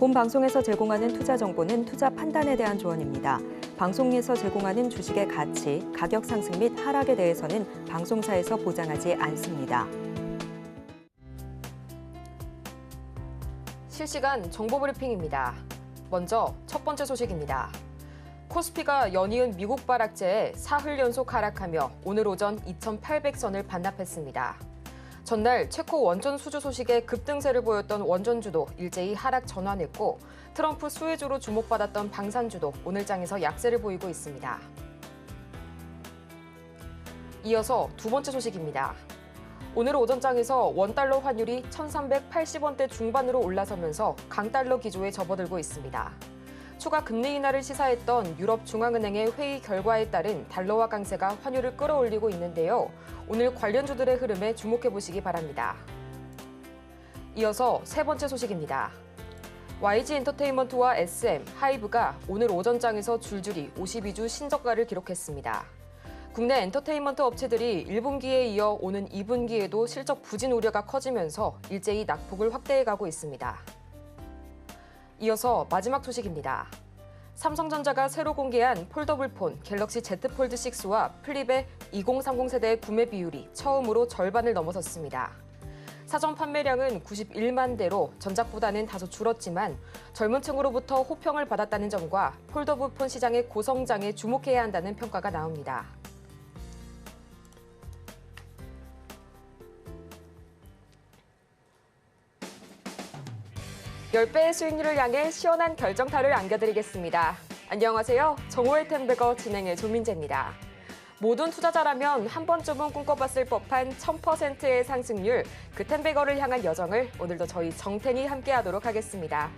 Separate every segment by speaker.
Speaker 1: 본 방송에서 제공하는 투자 정보는 투자 판단에 대한 조언입니다. 방송에서 제공하는 주식의 가치, 가격 상승 및 하락에 대해서는 방송사에서 보장하지 않습니다.
Speaker 2: 실시간 정보 브리핑입니다. 먼저 첫 번째 소식입니다. 코스피가 연이은 미국발 악재에 사흘 연속 하락하며 오늘 오전 2,800선을 반납했습니다. 전날 체코 원전 수주 소식에 급등세를 보였던 원전주도 일제히 하락 전환했고 트럼프 수혜주로 주목받았던 방산주도 오늘 장에서 약세를 보이고 있습니다. 이어서 두 번째 소식입니다. 오늘 오전장에서 원달러 환율이 1,380원대 중반으로 올라서면서 강달러 기조에 접어들고 있습니다. 추가 금리 인하를 시사했던 유럽 중앙은행의 회의 결과에 따른 달러화 강세가 환율을 끌어올리고 있는데요. 오늘 관련주들의 흐름에 주목해 보시기 바랍니다. 이어서 세 번째 소식입니다. YG 엔터테인먼트와 SM, 하이브가 오늘 오전장에서 줄줄이 52주 신저가를 기록했습니다. 국내 엔터테인먼트 업체들이 1분기에 이어 오는 2분기에도 실적 부진 우려가 커지면서 일제히 낙폭을 확대해가고 있습니다. 이어서 마지막 소식입니다. 삼성전자가 새로 공개한 폴더블폰 갤럭시 Z 폴드 6와 플립의 2030 세대의 구매 비율이 처음으로 절반을 넘어섰습니다. 사전 판매량은 91만 대로 전작보다는 다소 줄었지만 젊은 층으로부터 호평을 받았다는 점과 폴더블폰 시장의 고성장에 주목해야 한다는 평가가 나옵니다. (10배의) 수익률을 향해 시원한 결정타를 안겨드리겠습니다. 안녕하세요. 정오의 템베거 진행의 조민재입니다. 모든 투자자라면 한 번쯤은 꿈꿔봤을 법한 1000%의 상승률, 그 템베거를 향한 여정을 오늘도 저희 정텐이 함께하도록 하겠습니다.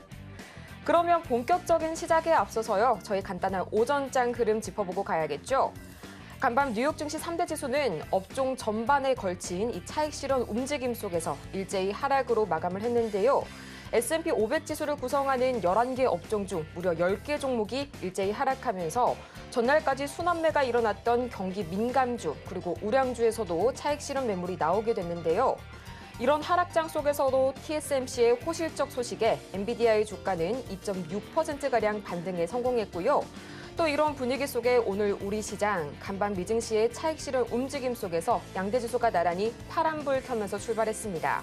Speaker 2: 그러면 본격적인 시작에 앞서서요. 저희 간단한 오전장 흐름 짚어보고 가야겠죠. 간밤 뉴욕 증시 3대 지수는 업종 전반에 걸친 이 차익 실현 움직임 속에서 일제히 하락으로 마감을 했는데요. S&P 500 지수를 구성하는 11개 업종 중 무려 10개 종목이 일제히 하락하면서 전날까지 순환매가 일어났던 경기 민감주 그리고 우량주에서도 차익 실현 매물이 나오게 됐는데요. 이런 하락장 속에서도 TSMC의 호실적 소식에 엔비디아의 주가는 2.6%가량 반등에 성공했고요. 또 이런 분위기 속에 오늘 우리 시장 간밤 미증시의 차익 실현 움직임 속에서 양대 지수가 나란히 파란불 켜면서 출발했습니다.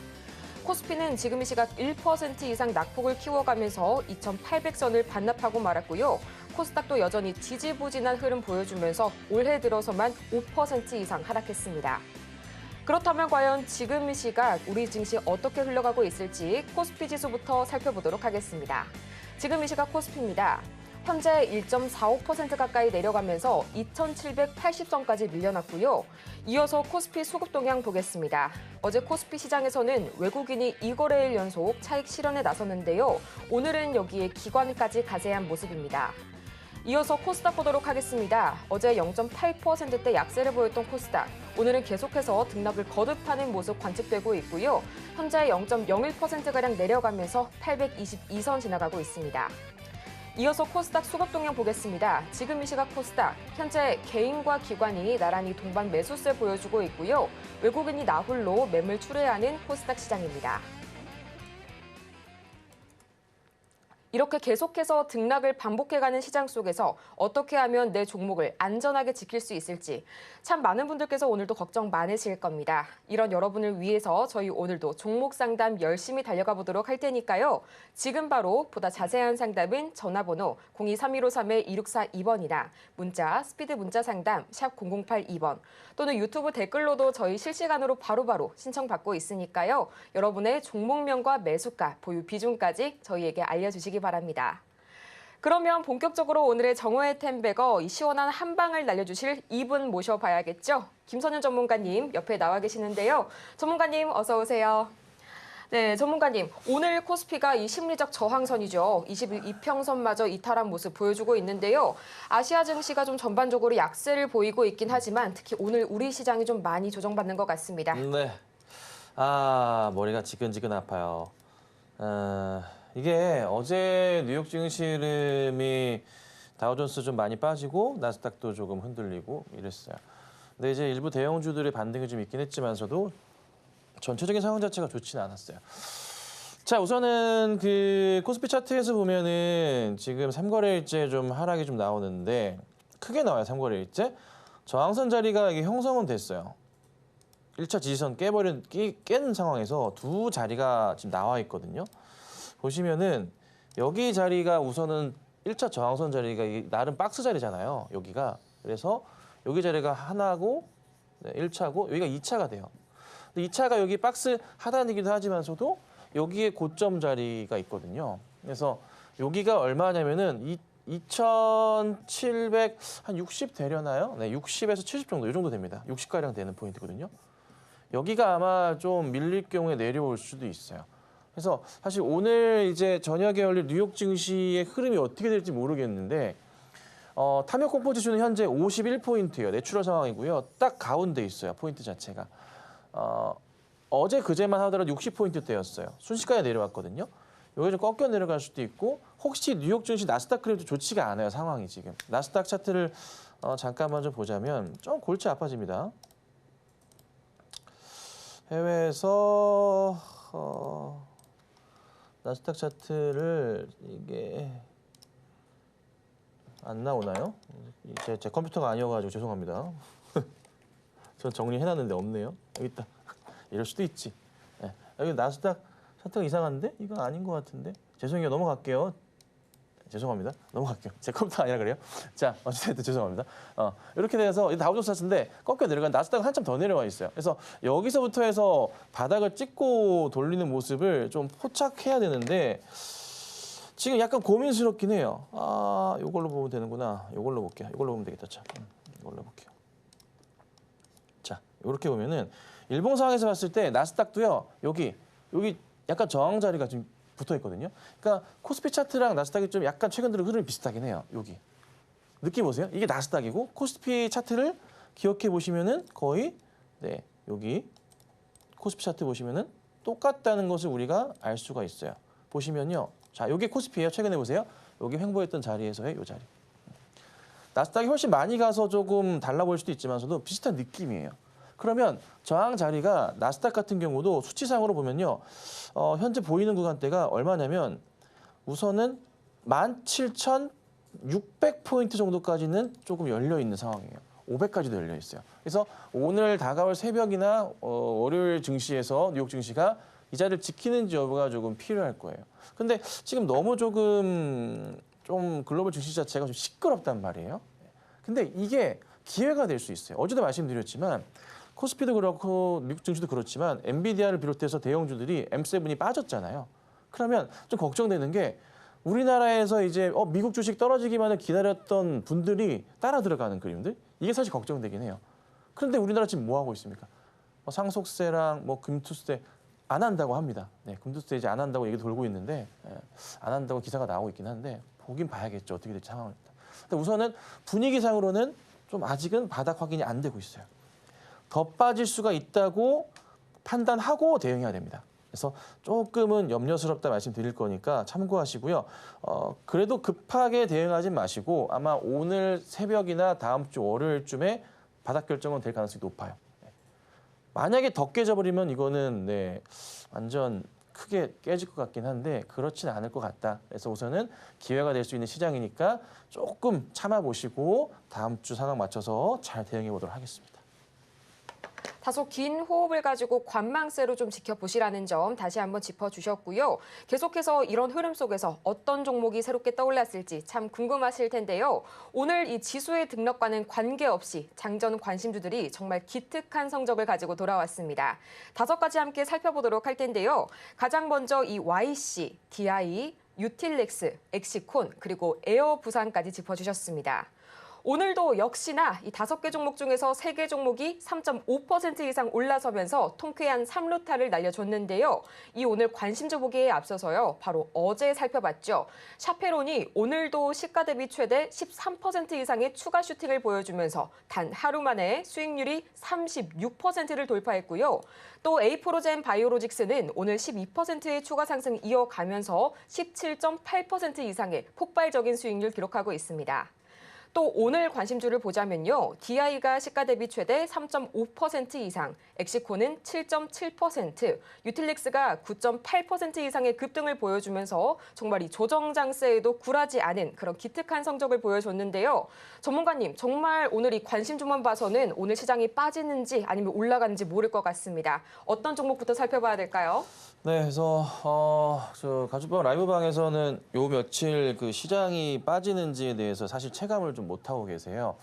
Speaker 2: 코스피는 지금 이 시각 1% 이상 낙폭을 키워가면서 2,800선을 반납하고 말았고요. 코스닥도 여전히 지지부진한 흐름 보여주면서 올해 들어서만 5% 이상 하락했습니다. 그렇다면 과연 지금 이 시각 우리 증시 어떻게 흘러가고 있을지 코스피 지수부터 살펴보도록 하겠습니다. 지금 이 시각 코스피입니다. 현재 1.45% 가까이 내려가면서 2,780선까지 밀려났고요. 이어서 코스피 수급 동향 보겠습니다. 어제 코스피 시장에서는 외국인이 2거래일 연속 차익 실현에 나섰는데요. 오늘은 여기에 기관까지 가세한 모습입니다. 이어서 코스닥 보도록 하겠습니다. 어제 0.8%대 약세를 보였던 코스닥. 오늘은 계속해서 등락을 거듭하는 모습 관측되고 있고요. 현재 0.01%가량 내려가면서 822선 지나가고 있습니다. 이어서 코스닥 수급 동향 보겠습니다. 지금 이 시각 코스닥, 현재 개인과 기관이 나란히 동반 매수세 보여주고 있고요. 외국인이 나홀로 매물 출회하는 코스닥 시장입니다. 이렇게 계속해서 등락을 반복해가는 시장 속에서 어떻게 하면 내 종목을 안전하게 지킬 수 있을지 참 많은 분들께서 오늘도 걱정 많으실 겁니다. 이런 여러분을 위해서 저희 오늘도 종목 상담 열심히 달려가 보도록 할 테니까요. 지금 바로 보다 자세한 상담은 전화번호 023153-2642번이나 문자, 스피드 문자 상담 샵 0082번 또는 유튜브 댓글로도 저희 실시간으로 바로바로 신청받고 있으니까요. 여러분의 종목명과 매수가, 보유 비중까지 저희에게 알려주시기 바랍니다. 그러면 본격적으로 오늘의 정오의 템베거 이 시원한 한방을 날려주실 이분 모셔봐야겠죠. 김선윤 전문가님 옆에 나와 계시는데요. 전문가님 어서 오세요. 네, 전문가님. 오늘 코스피가 이 심리적 저항선이죠. 20일 이평선마저 이탈한 모습 보여주고 있는데요. 아시아 증시가 좀 전반적으로 약세를 보이고 있긴 하지만 특히 오늘 우리 시장이 좀 많이 조정받는 것 같습니다.
Speaker 3: 네. 머리가 지근지근 아파요. 이게 어제 뉴욕 증시 흐름이 다우존스 좀 많이 빠지고 나스닥도 조금 흔들리고 이랬어요. 근데 이제 일부 대형주들의 반등이 좀 있긴 했지만서도 전체적인 상황 자체가 좋지는 않았어요. 자, 우선은 그 코스피 차트에서 보면은 지금 3거래일째 좀 하락이 좀 나오는데 크게 나와요. 3거래일째. 저항선 자리가 이게 형성은 됐어요. 1차 지지선 깬 상황에서 두 자리가 지금 나와 있거든요. 보시면은 여기 자리가 우선은 1차 저항선 자리가 나름 박스 자리잖아요. 여기가. 그래서 여기 자리가 하나고 1차고 여기가 2차가 돼요. 2차가 여기 박스 하단이기도 하지만서도 여기에 고점 자리가 있거든요. 그래서 여기가 얼마냐면은 2,760 되려나요? 네, 60에서 70 정도, 이 정도 됩니다. 60가량 되는 포인트거든요. 여기가 아마 좀 밀릴 경우에 내려올 수도 있어요. 그래서 사실 오늘 이제 저녁에 열릴 뉴욕 증시의 흐름이 어떻게 될지 모르겠는데 탐욕 공포 지수는 현재 51포인트예요. 내추럴 상황이고요. 딱 가운데 있어요. 포인트 자체가. 어제 그제만 하더라도 60포인트대였어요. 순식간에 내려왔거든요. 여기 좀 꺾여 내려갈 수도 있고 혹시 뉴욕 증시 나스닥 그래도 좋지가 않아요. 상황이 지금. 나스닥 차트를 잠깐만 좀 보자면 좀 골치 아파집니다. 해외에서 나스닥 차트를 이게 안 나오나요? 제 컴퓨터가 아니어가지고 죄송합니다. 전 정리해놨는데 없네요. 여기 있다. 이럴 수도 있지. 네. 여기 나스닥 차트가 이상한데? 이건 아닌 것 같은데? 죄송해요. 넘어갈게요. 죄송합니다. 넘어갈게요. 제 컴퓨터 아니라 그래요? 자, 어쨌든 죄송합니다. 이렇게 돼서 다우존스 차트인데 꺾여 내려간 나스닥은 한참 더 내려와 있어요. 그래서 여기서부터 해서 바닥을 찍고 돌리는 모습을 좀 포착해야 되는데 지금 약간 고민스럽긴 해요. 이걸로 보면 되는구나. 이걸로 볼게요. 이걸로 보면 되겠다. 자, 이걸로 볼게요. 자, 이렇게 보면은 일봉 상황에서 봤을 때 나스닥도요. 여기 약간 저항 자리가 지금 붙어 있거든요. 그러니까 코스피 차트랑 나스닥이 좀 약간 최근 들어 흐름이 비슷하긴 해요. 여기 느낌 보세요. 이게 나스닥이고 코스피 차트를 기억해 보시면은 거의 여기 코스피 차트 보시면은 똑같다는 것을 우리가 알 수가 있어요. 보시면요. 자, 여기 코스피예요. 최근에 보세요. 여기 횡보했던 자리에서의 이 자리. 나스닥이 훨씬 많이 가서 조금 달라 보일 수도 있지만서도 비슷한 느낌이에요. 그러면 저항 자리가 나스닥 같은 경우도 수치상으로 보면요. 현재 보이는 구간대가 얼마냐면 우선은 17,600포인트 정도까지는 조금 열려 있는 상황이에요. 500까지도 열려 있어요. 그래서 오늘 다가올 새벽이나 월요일 증시에서 뉴욕 증시가 이 자리를 지키는지 여부가 조금 필요할 거예요. 근데 지금 너무 좀 글로벌 증시 자체가 좀 시끄럽단 말이에요. 근데 이게 기회가 될 수 있어요. 어제도 말씀드렸지만 코스피도 그렇고 미국 증시도 그렇지만 엔비디아를 비롯해서 대형주들이 M7이 빠졌잖아요. 그러면 좀 걱정되는 게 우리나라에서 이제 미국 주식 떨어지기만을 기다렸던 분들이 따라 들어가는 그림들 이게 사실 걱정되긴 해요. 그런데 우리나라 지금 뭐 하고 있습니까? 상속세랑 금투세 안 한다고 합니다. 네, 금투세 이제 안 한다고 얘기 돌고 있는데 안 한다고 기사가 나오고 있긴 한데 보긴 봐야겠죠. 어떻게 될지 상황입니다. 근데 우선은 분위기상으로는 좀 아직은 바닥 확인이 안 되고 있어요. 더 빠질 수가 있다고 판단하고 대응해야 됩니다. 그래서 조금은 염려스럽다 말씀드릴 거니까 참고하시고요. 그래도 급하게 대응하지 마시고 아마 오늘 새벽이나 다음 주 월요일쯤에 바닥 결정은 될 가능성이 높아요. 만약에 더 깨져버리면 이거는 완전 크게 깨질 것 같긴 한데 그렇진 않을 것 같다. 그래서 우선은 기회가 될 수 있는 시장이니까 조금 참아보시고 다음 주 상황 맞춰서 잘 대응해 보도록 하겠습니다.
Speaker 2: 다소 긴 호흡을 가지고 관망세로 좀 지켜보시라는 점 다시 한번 짚어주셨고요. 계속해서 이런 흐름 속에서 어떤 종목이 새롭게 떠올랐을지 참 궁금하실 텐데요. 오늘 이 지수의 등락과는 관계없이 장전 관심주들이 정말 기특한 성적을 가지고 돌아왔습니다. 5가지 함께 살펴보도록 할 텐데요. 가장 먼저 이 YC, DI, 유틸렉스, 엑시콘, 그리고 에어부산까지 짚어주셨습니다. 오늘도 역시나 이 5개 종목 중에서 3개 종목이 3.5% 이상 올라서면서 통쾌한 3루타를 날려줬는데요. 이 오늘 관심주 보기에 앞서서요. 바로 어제 살펴봤죠. 샤페론이 오늘도 시가 대비 최대 13% 이상의 추가 슈팅을 보여주면서 단 하루 만에 수익률이 36%를 돌파했고요. 또 에이프로젠 바이오로직스는 오늘 12%의 추가 상승 이어가면서 17.8% 이상의 폭발적인 수익률 기록하고 있습니다. 또 오늘 관심주를 보자면요. DI가 시가 대비 최대 3.5% 이상, 엑시코는 7.7%, 유틸릭스가 9.8% 이상의 급등을 보여주면서 정말 이 조정 장세에도 굴하지 않은 그런 기특한 성적을 보여줬는데요. 전문가님, 정말 오늘 이 관심주만 봐서는 오늘 시장이 빠지는지 아니면 올라가는지 모를 것 같습니다. 어떤 종목부터 살펴봐야 될까요?
Speaker 3: 네, 그래서 저 가축방 라이브방에서는 요 며칠 그 시장이 빠지는지에 대해서 사실 체감을 좀 못 하고 계세요.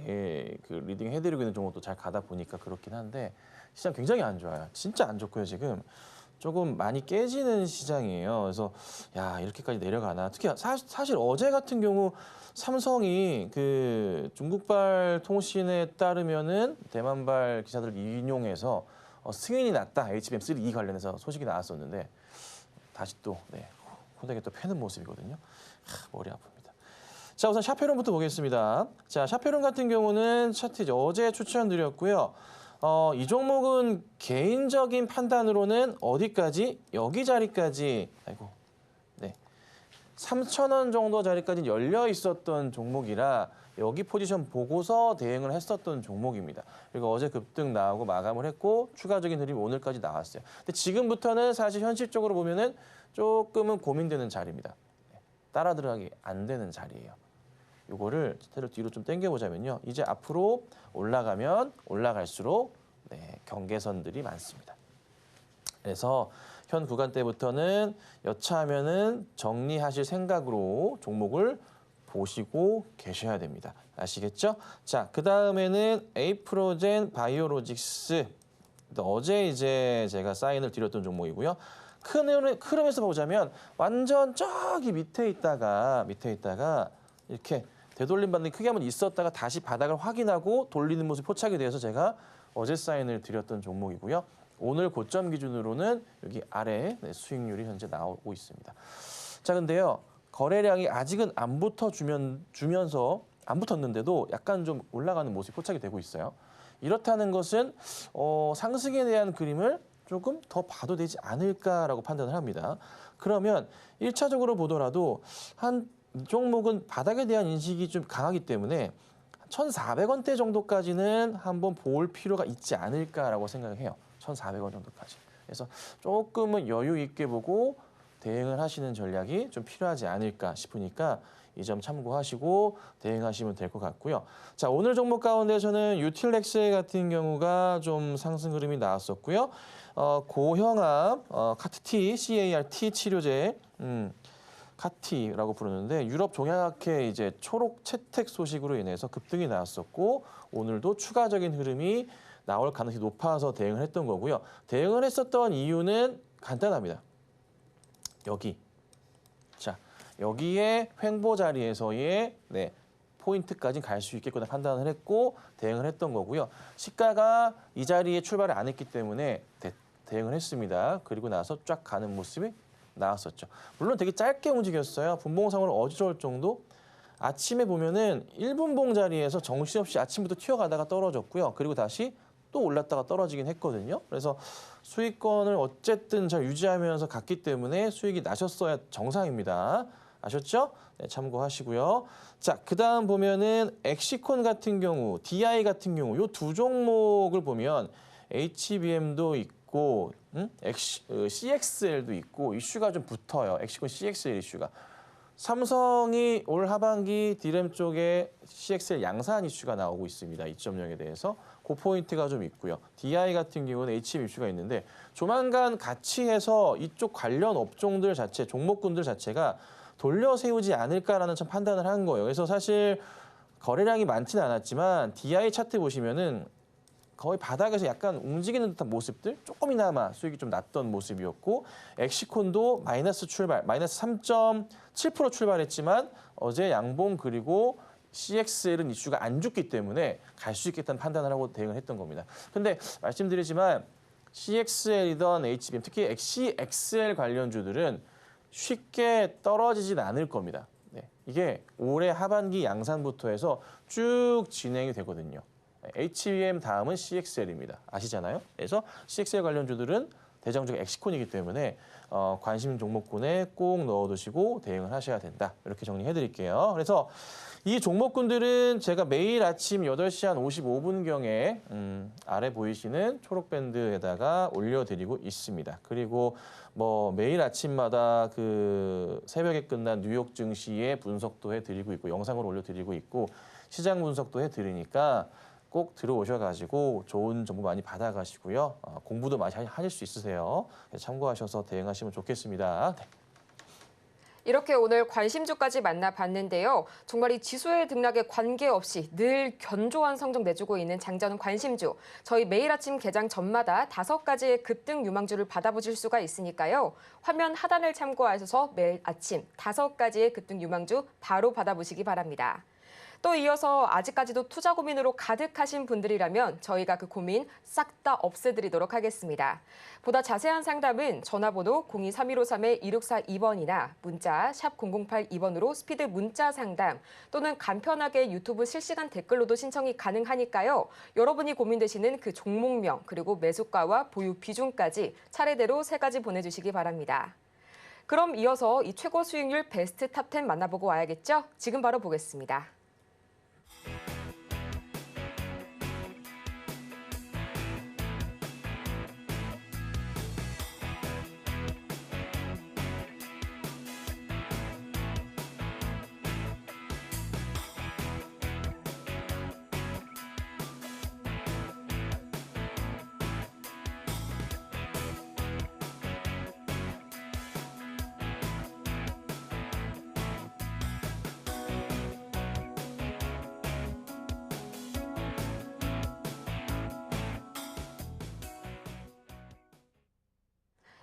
Speaker 3: 예, 그 리딩 해드리고 있는 종목도 잘 가다 보니까 그렇긴 한데 시장 굉장히 안 좋아요. 진짜 안 좋고요. 지금 조금 많이 깨지는 시장이에요. 그래서 야 이렇게까지 내려가나. 특히 사실 어제 같은 경우 삼성이 그 중국발 통신에 따르면은 대만발 기사들을 인용해서 승인이 났다. HBM3E 관련해서 소식이 나왔었는데 다시 또 호되게 또 패는 모습이거든요. 머리 아픕니다. 자, 우선 샤페론부터 보겠습니다. 자, 샤페론 같은 경우는 차트 이제 어제 추천드렸고요. 이 종목은 개인적인 판단으로는 어디까지? 여기 자리까지, 3,000원 정도 자리까지 열려 있었던 종목이라 여기 포지션 보고서 대응을 했었던 종목입니다. 그리고 어제 급등 나오고 마감을 했고 추가적인 흐름이 오늘까지 나왔어요. 근데 지금부터는 사실 현실적으로 보면은 조금은 고민되는 자리입니다. 따라 들어가기 안 되는 자리예요. 요거를 차트를 뒤로 좀 당겨보자면요. 이제 앞으로 올라가면 올라갈수록 경계선들이 많습니다. 그래서 현 구간대부터는 여차하면은 정리하실 생각으로 종목을 보시고 계셔야 됩니다. 아시겠죠? 자, 그 다음에는 에이프로젠 바이오로직스. 어제 이제 제가 사인을 드렸던 종목이고요. 큰 흐름에서 보자면 완전 저기 밑에 있다가 이렇게 되돌림 받는 크게 한번 있었다가 다시 바닥을 확인하고 돌리는 모습이 포착이 돼서 제가 어제 사인을 드렸던 종목이고요. 오늘 고점 기준으로는 여기 아래 수익률이 현재 나오고 있습니다. 자, 근데요. 거래량이 아직은 안 주면서 안 붙었는데도 약간 좀 올라가는 모습이 포착이 되고 있어요. 이렇다는 것은 상승에 대한 그림을 조금 더 봐도 되지 않을까라고 판단을 합니다. 그러면 1차적으로 보더라도 이 종목은 바닥에 대한 인식이 좀 강하기 때문에 1,400원대 정도까지는 한번 볼 필요가 있지 않을까라고 생각을 해요. 1,400원 정도까지. 그래서 조금은 여유 있게 보고 대응을 하시는 전략이 좀 필요하지 않을까 싶으니까 이 점 참고하시고 대응하시면 될 것 같고요. 자, 오늘 종목 가운데서는 유틸렉스 같은 경우가 좀 상승 흐름이 나왔었고요. 고형압 CAR-T, CAR-T 치료제 카티라고 부르는데 유럽 종약회 이제 초록 채택 소식으로 인해서 급등이 나왔었고 오늘도 추가적인 흐름이 나올 가능성이 높아서 대응을 했던 거고요. 대응을 했었던 이유는 간단합니다. 여기에 횡보 자리에서의 포인트까지 갈 수 있겠구나 판단을 했고 대응을 했던 거고요. 시가가 이 자리에 출발을 안 했기 때문에 대응을 했습니다. 그리고 나서 쫙 가는 모습이 나왔었죠. 물론 되게 짧게 움직였어요. 분봉상으로 어지러울 정도. 아침에 보면은 1분봉 자리에서 정신없이 아침부터 튀어가다가 떨어졌고요. 그리고 다시 또 올랐다가 떨어지긴 했거든요. 그래서 수익권을 어쨌든 잘 유지하면서 갔기 때문에 수익이 나셨어야 정상입니다. 아셨죠? 네, 참고하시고요. 자, 그다음 보면은 엑시콘 같은 경우, DI 같은 경우 요 두 종목을 보면 HBM도 있고 CXL도 있고 이슈가 좀 붙어요. 엑시콘 CXL 이슈가. 삼성이 올 하반기 D램 쪽에 CXL 양산 이슈가 나오고 있습니다. 2.0에 대해서. 그 포인트가 좀 있고요. DI 같은 경우는 HM 이슈가 있는데 조만간 같이 해서 이쪽 관련 업종들 자체, 종목군들 자체가 돌려 세우지 않을까라는 참 판단을 한 거예요. 그래서 사실 거래량이 많지는 않았지만 DI 차트 보시면은 거의 바닥에서 약간 움직이는 듯한 모습들 조금이나마 수익이 좀 났던 모습이었고 엑시콘도 마이너스 3.7% 출발했지만 어제 양봉 그리고 CXL은 이슈가 안 죽기 때문에 갈 수 있겠다는 판단을 하고 대응을 했던 겁니다. 근데 말씀드리지만 CXL이던 HBM 특히 CXL 관련주들은 쉽게 떨어지진 않을 겁니다. 이게 올해 하반기 양산부터 해서 쭉 진행이 되거든요. HBM 다음은 CXL입니다. 아시잖아요? 그래서 CXL 관련주들은 대장주가 엑시콘이기 때문에 관심 종목군에 꼭 넣어두시고 대응을 하셔야 된다. 이렇게 정리해드릴게요. 그래서 이 종목군들은 제가 매일 아침 8시 한 55분경에 아래 보이시는 초록밴드에다가 올려드리고 있습니다. 그리고 뭐 매일 아침마다 그 새벽에 끝난 뉴욕 증시의 분석도 해드리고 있고 영상을 올려드리고 있고 시장 분석도 해드리니까 꼭 들어오셔가지고 좋은 정보 많이 받아가시고요. 공부도 많이 하실 수 있으세요. 참고하셔서 대응하시면 좋겠습니다. 네.
Speaker 2: 이렇게 오늘 관심주까지 만나봤는데요. 정말 이 지수의 등락에 관계없이 늘 견조한 성적 내주고 있는 장전 관심주. 저희 매일 아침 개장 전마다 5가지의 급등 유망주를 받아보실 수가 있으니까요. 화면 하단을 참고하셔서 매일 아침 5가지의 급등 유망주 바로 받아보시기 바랍니다. 또 이어서 아직까지도 투자 고민으로 가득하신 분들이라면 저희가 그 고민 싹 다 없애드리도록 하겠습니다. 보다 자세한 상담은 전화번호 023153-2642번이나 문자 샵 0082번으로 스피드 문자 상담 또는 간편하게 유튜브 실시간 댓글로도 신청이 가능하니까요. 여러분이 고민되시는 그 종목명 그리고 매수가와 보유 비중까지 차례대로 3가지 보내주시기 바랍니다. 그럼 이어서 이 최고 수익률 베스트 탑10 만나보고 와야겠죠? 지금 바로 보겠습니다.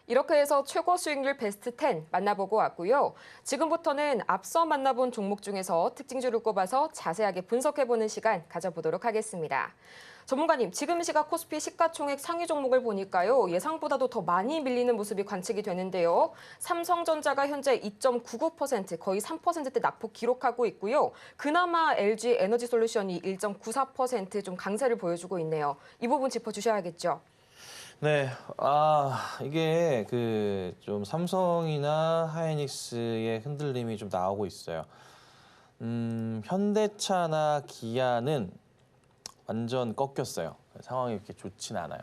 Speaker 2: 이렇게 해서 최고 수익률 베스트 10 만나보고 왔고요. 지금부터는 앞서 만나본 종목 중에서 특징주를 꼽아서 자세하게 분석해보는 시간 가져보도록 하겠습니다. 전문가님, 지금 시각 코스피 시가총액 상위 종목을 보니까요. 예상보다도 더 많이 밀리는 모습이 관측이 되는데요. 삼성전자가 현재 2.99%, 거의 3%대 낙폭 기록하고 있고요. 그나마 LG 에너지솔루션이 1.94% 좀 강세를 보여주고 있네요. 이 부분 짚어주셔야겠죠.
Speaker 3: 네, 이게 그 좀 삼성이나 하이닉스의 흔들림이 좀 나오고 있어요. 현대차나 기아는 완전 꺾였어요. 상황이 이렇게 좋진 않아요.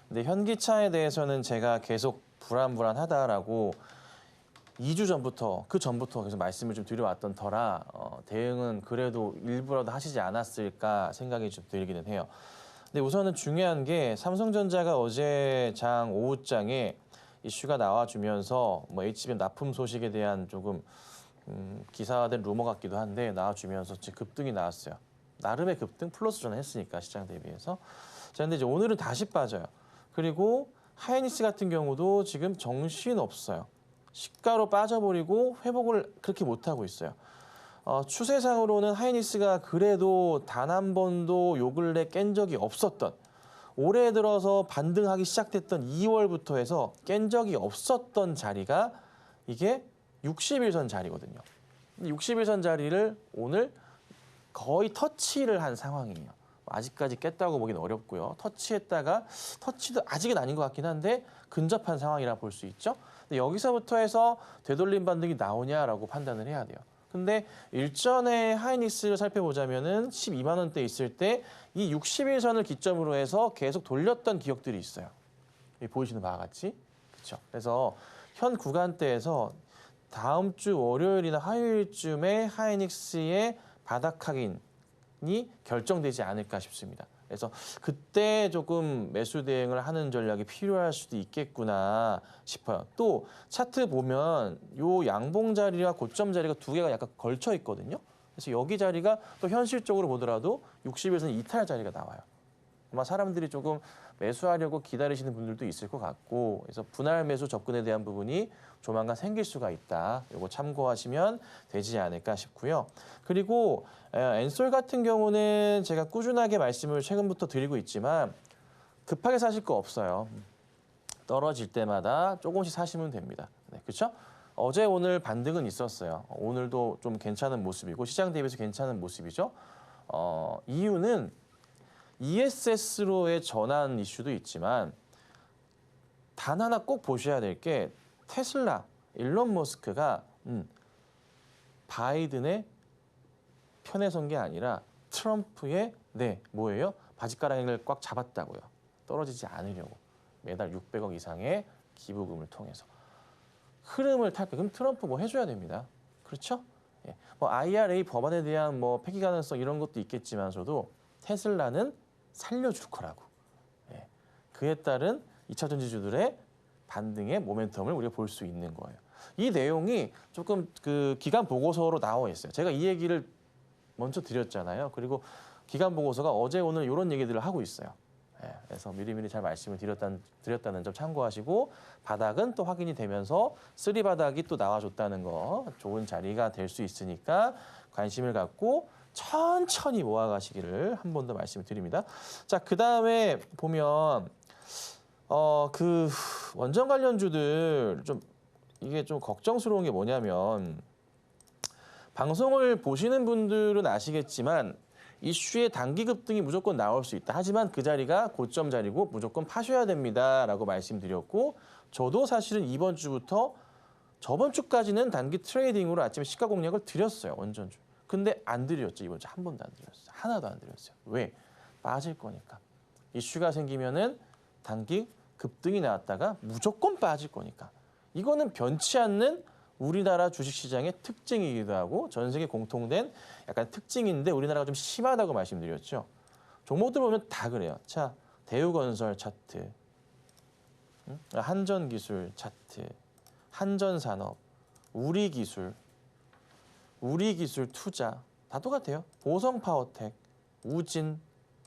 Speaker 3: 근데 현기차에 대해서는 제가 계속 불안하다라고 2주 전부터, 그 전부터 계속 말씀을 좀 드려왔던 터라 대응은 그래도 일부라도 하시지 않았을까 생각이 좀 들기는 해요. 근데 우선은 중요한 게 삼성전자가 어제 장 오후장에 이슈가 나와주면서 뭐 HBM 납품 소식에 대한 조금 기사화된 루머 같기도 한데 나와주면서 급등이 나왔어요. 나름의 급등 플러스 전환했으니까 시장 대비해서. 자, 근데 이제 오늘은 다시 빠져요. 그리고 하이닉스 같은 경우도 지금 정신 없어요. 시가로 빠져버리고 회복을 그렇게 못하고 있어요. 추세상으로는 하이닉스가 그래도 단 한 번도 요 근래 깬 적이 없었던, 올해 들어서 반등하기 시작됐던 2월부터 해서 깬 적이 없었던 자리가 이게 60일선 자리거든요. 60일선 자리를 오늘 거의 터치를 한 상황이에요. 아직까지 깼다고 보기는 어렵고요. 터치도 아직은 아닌 것 같긴 한데 근접한 상황이라 볼 수 있죠. 근데 여기서부터 해서 되돌림 반등이 나오냐라고 판단을 해야 돼요. 근데 일전에 하이닉스를 살펴보자면은 12만 원대 있을 때 이 60일선을 기점으로 해서 계속 돌렸던 기억들이 있어요. 여기 보이시는 바와 같이. 그렇죠. 그래서 현 구간대에서 다음 주 월요일이나 화요일쯤에 하이닉스의 바닥 확인이 결정되지 않을까 싶습니다. 그래서 그때 조금 매수 대응을 하는 전략이 필요할 수도 있겠구나 싶어요. 또 차트 보면 요 양봉 자리와 고점 자리가 두 개가 약간 걸쳐 있거든요. 그래서 여기 자리가 또 현실적으로 보더라도 60일선 이탈 자리가 나와요. 아마 사람들이 조금 매수하려고 기다리시는 분들도 있을 것 같고, 그래서 분할 매수 접근에 대한 부분이 조만간 생길 수가 있다. 이거 참고하시면 되지 않을까 싶고요. 그리고 엔솔 같은 경우는 제가 꾸준하게 말씀을 최근부터 드리고 있지만 급하게 사실 거 없어요. 떨어질 때마다 조금씩 사시면 됩니다. 네, 그렇죠? 어제 오늘 반등은 있었어요. 오늘도 좀 괜찮은 모습이고 시장 대비해서 괜찮은 모습이죠. 이유는 ESS로의 전환 이슈도 있지만 단 하나 꼭 보셔야 될 게 테슬라, 일론 머스크가 바이든의 편에 선 게 아니라 트럼프의 뭐예요? 바지가랑이를 꽉 잡았다고요. 떨어지지 않으려고. 매달 600억 이상의 기부금을 통해서. 흐름을 탈 거. 그럼 트럼프 뭐 해줘야 됩니다. 그렇죠? 예. 뭐 IRA 법안에 대한 뭐 폐기 가능성 이런 것도 있겠지만서도 테슬라는 살려줄 거라고. 예. 그에 따른 2차 전지주들의 반등의 모멘텀을 우리가 볼 수 있는 거예요. 이 내용이 조금 그 기간 보고서로 나와 있어요. 제가 이 얘기를 먼저 드렸잖아요. 그리고 기간 보고서가 어제 오늘 이런 얘기들을 하고 있어요. 예, 그래서 미리미리 잘 말씀을 드렸다는 점 참고하시고 바닥은 또 확인이 되면서 쓰리 바닥이 또 나와줬다는 거 좋은 자리가 될 수 있으니까 관심을 갖고 천천히 모아가시기를 한 번 더 말씀을 드립니다. 자, 그 다음에 보면 그 원전 관련주들 좀 이게 좀 걱정스러운 게 뭐냐면 방송을 보시는 분들은 아시겠지만 이슈의 단기 급등이 무조건 나올 수 있다. 하지만 그 자리가 고점 자리고 무조건 파셔야 됩니다라고 말씀드렸고 저도 사실은 이번 주부터 저번 주까지는 단기 트레이딩으로 아침에 시가 공략을 드렸어요. 원전주. 근데 안 드렸죠. 이번 주 한 번도 안 드렸어요. 하나도 안 드렸어요. 왜? 빠질 거니까. 이슈가 생기면은 단기 급등이 나왔다가 무조건 빠질 거니까. 이거는 변치 않는 우리나라 주식시장의 특징이기도 하고 전 세계 공통된 약간 특징인데 우리나라가 좀 심하다고 말씀드렸죠. 종목들 보면 다 그래요. 자, 대우건설 차트, 한전기술 차트, 한전산업, 우리기술 투자 다 똑같아요. 보성파워텍,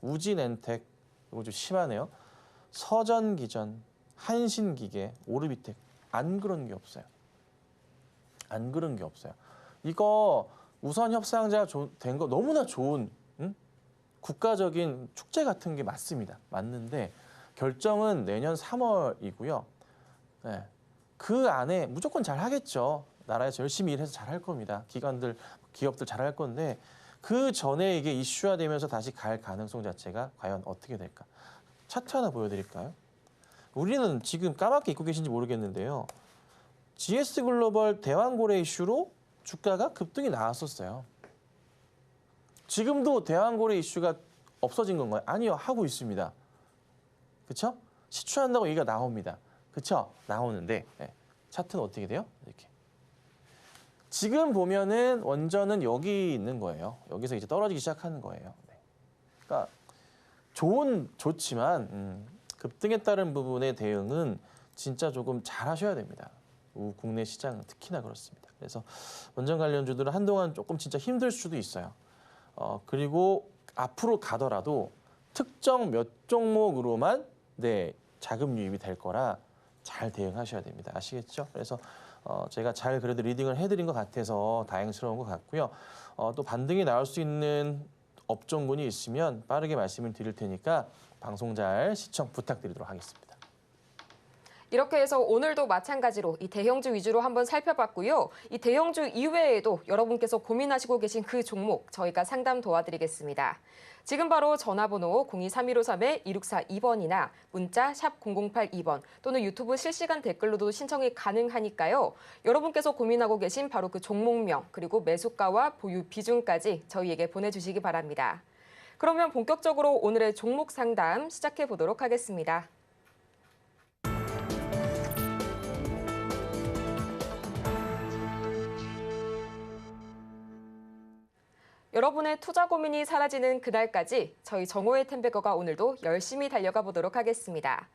Speaker 3: 우진엔텍 이거 좀 심하네요. 서전기전, 한신기계, 오르비텍 안 그런 게 없어요. 안 그런 게 없어요. 이거 우선 협상자가 된 거 너무나 좋은 국가적인 축제 같은 게 맞습니다. 맞는데 결정은 내년 3월이고요. 네. 그 안에 무조건 잘 하겠죠. 나라에서 열심히 일해서 잘 할 겁니다. 기관들, 기업들 잘 할 건데 그 전에 이게 이슈화되면서 다시 갈 가능성 자체가 과연 어떻게 될까? 차트 하나 보여드릴까요? 우리는 지금 까맣게 입고 계신지 모르겠는데요. GS글로벌 대왕고래 이슈로 주가가 급등이 나왔었어요. 지금도 대왕고래 이슈가 없어진 건가요? 아니요, 하고 있습니다. 그렇죠? 시추한다고 얘기가 나옵니다. 그렇죠? 나오는데 네. 차트는 어떻게 돼요? 이렇게. 지금 보면은 원전은 여기 있는 거예요. 여기서 이제 떨어지기 시작하는 거예요. 네. 그러니까 좋지만 급등에 따른 부분의 대응은 진짜 조금 잘 하셔야 됩니다. 국내 시장 특히나 그렇습니다. 그래서 원전 관련주들은 한동안 조금 진짜 힘들 수도 있어요. 그리고 앞으로 가더라도 특정 몇 종목으로만 자금 유입이 될 거라 잘 대응하셔야 됩니다. 아시겠죠? 그래서 제가 잘 그래도 리딩을 해드린 것 같아서 다행스러운 것 같고요. 또 반등이 나올 수 있는 업종군이 있으면 빠르게 말씀을 드릴 테니까 방송 잘 시청 부탁드리도록 하겠습니다.
Speaker 2: 이렇게 해서 오늘도 마찬가지로 이 대형주 위주로 한번 살펴봤고요. 이 대형주 이외에도 여러분께서 고민하시고 계신 그 종목 저희가 상담 도와드리겠습니다. 지금 바로 전화번호 023153-2642번이나 문자 샵 0082번 또는 유튜브 실시간 댓글로도 신청이 가능하니까요. 여러분께서 고민하고 계신 바로 그 종목명 그리고 매수가와 보유 비중까지 저희에게 보내주시기 바랍니다. 그러면 본격적으로 오늘의 종목 상담 시작해 보도록 하겠습니다. 여러분의 투자 고민이 사라지는 그날까지 저희 정호의 템베거가 오늘도 열심히 달려가 보도록 하겠습니다.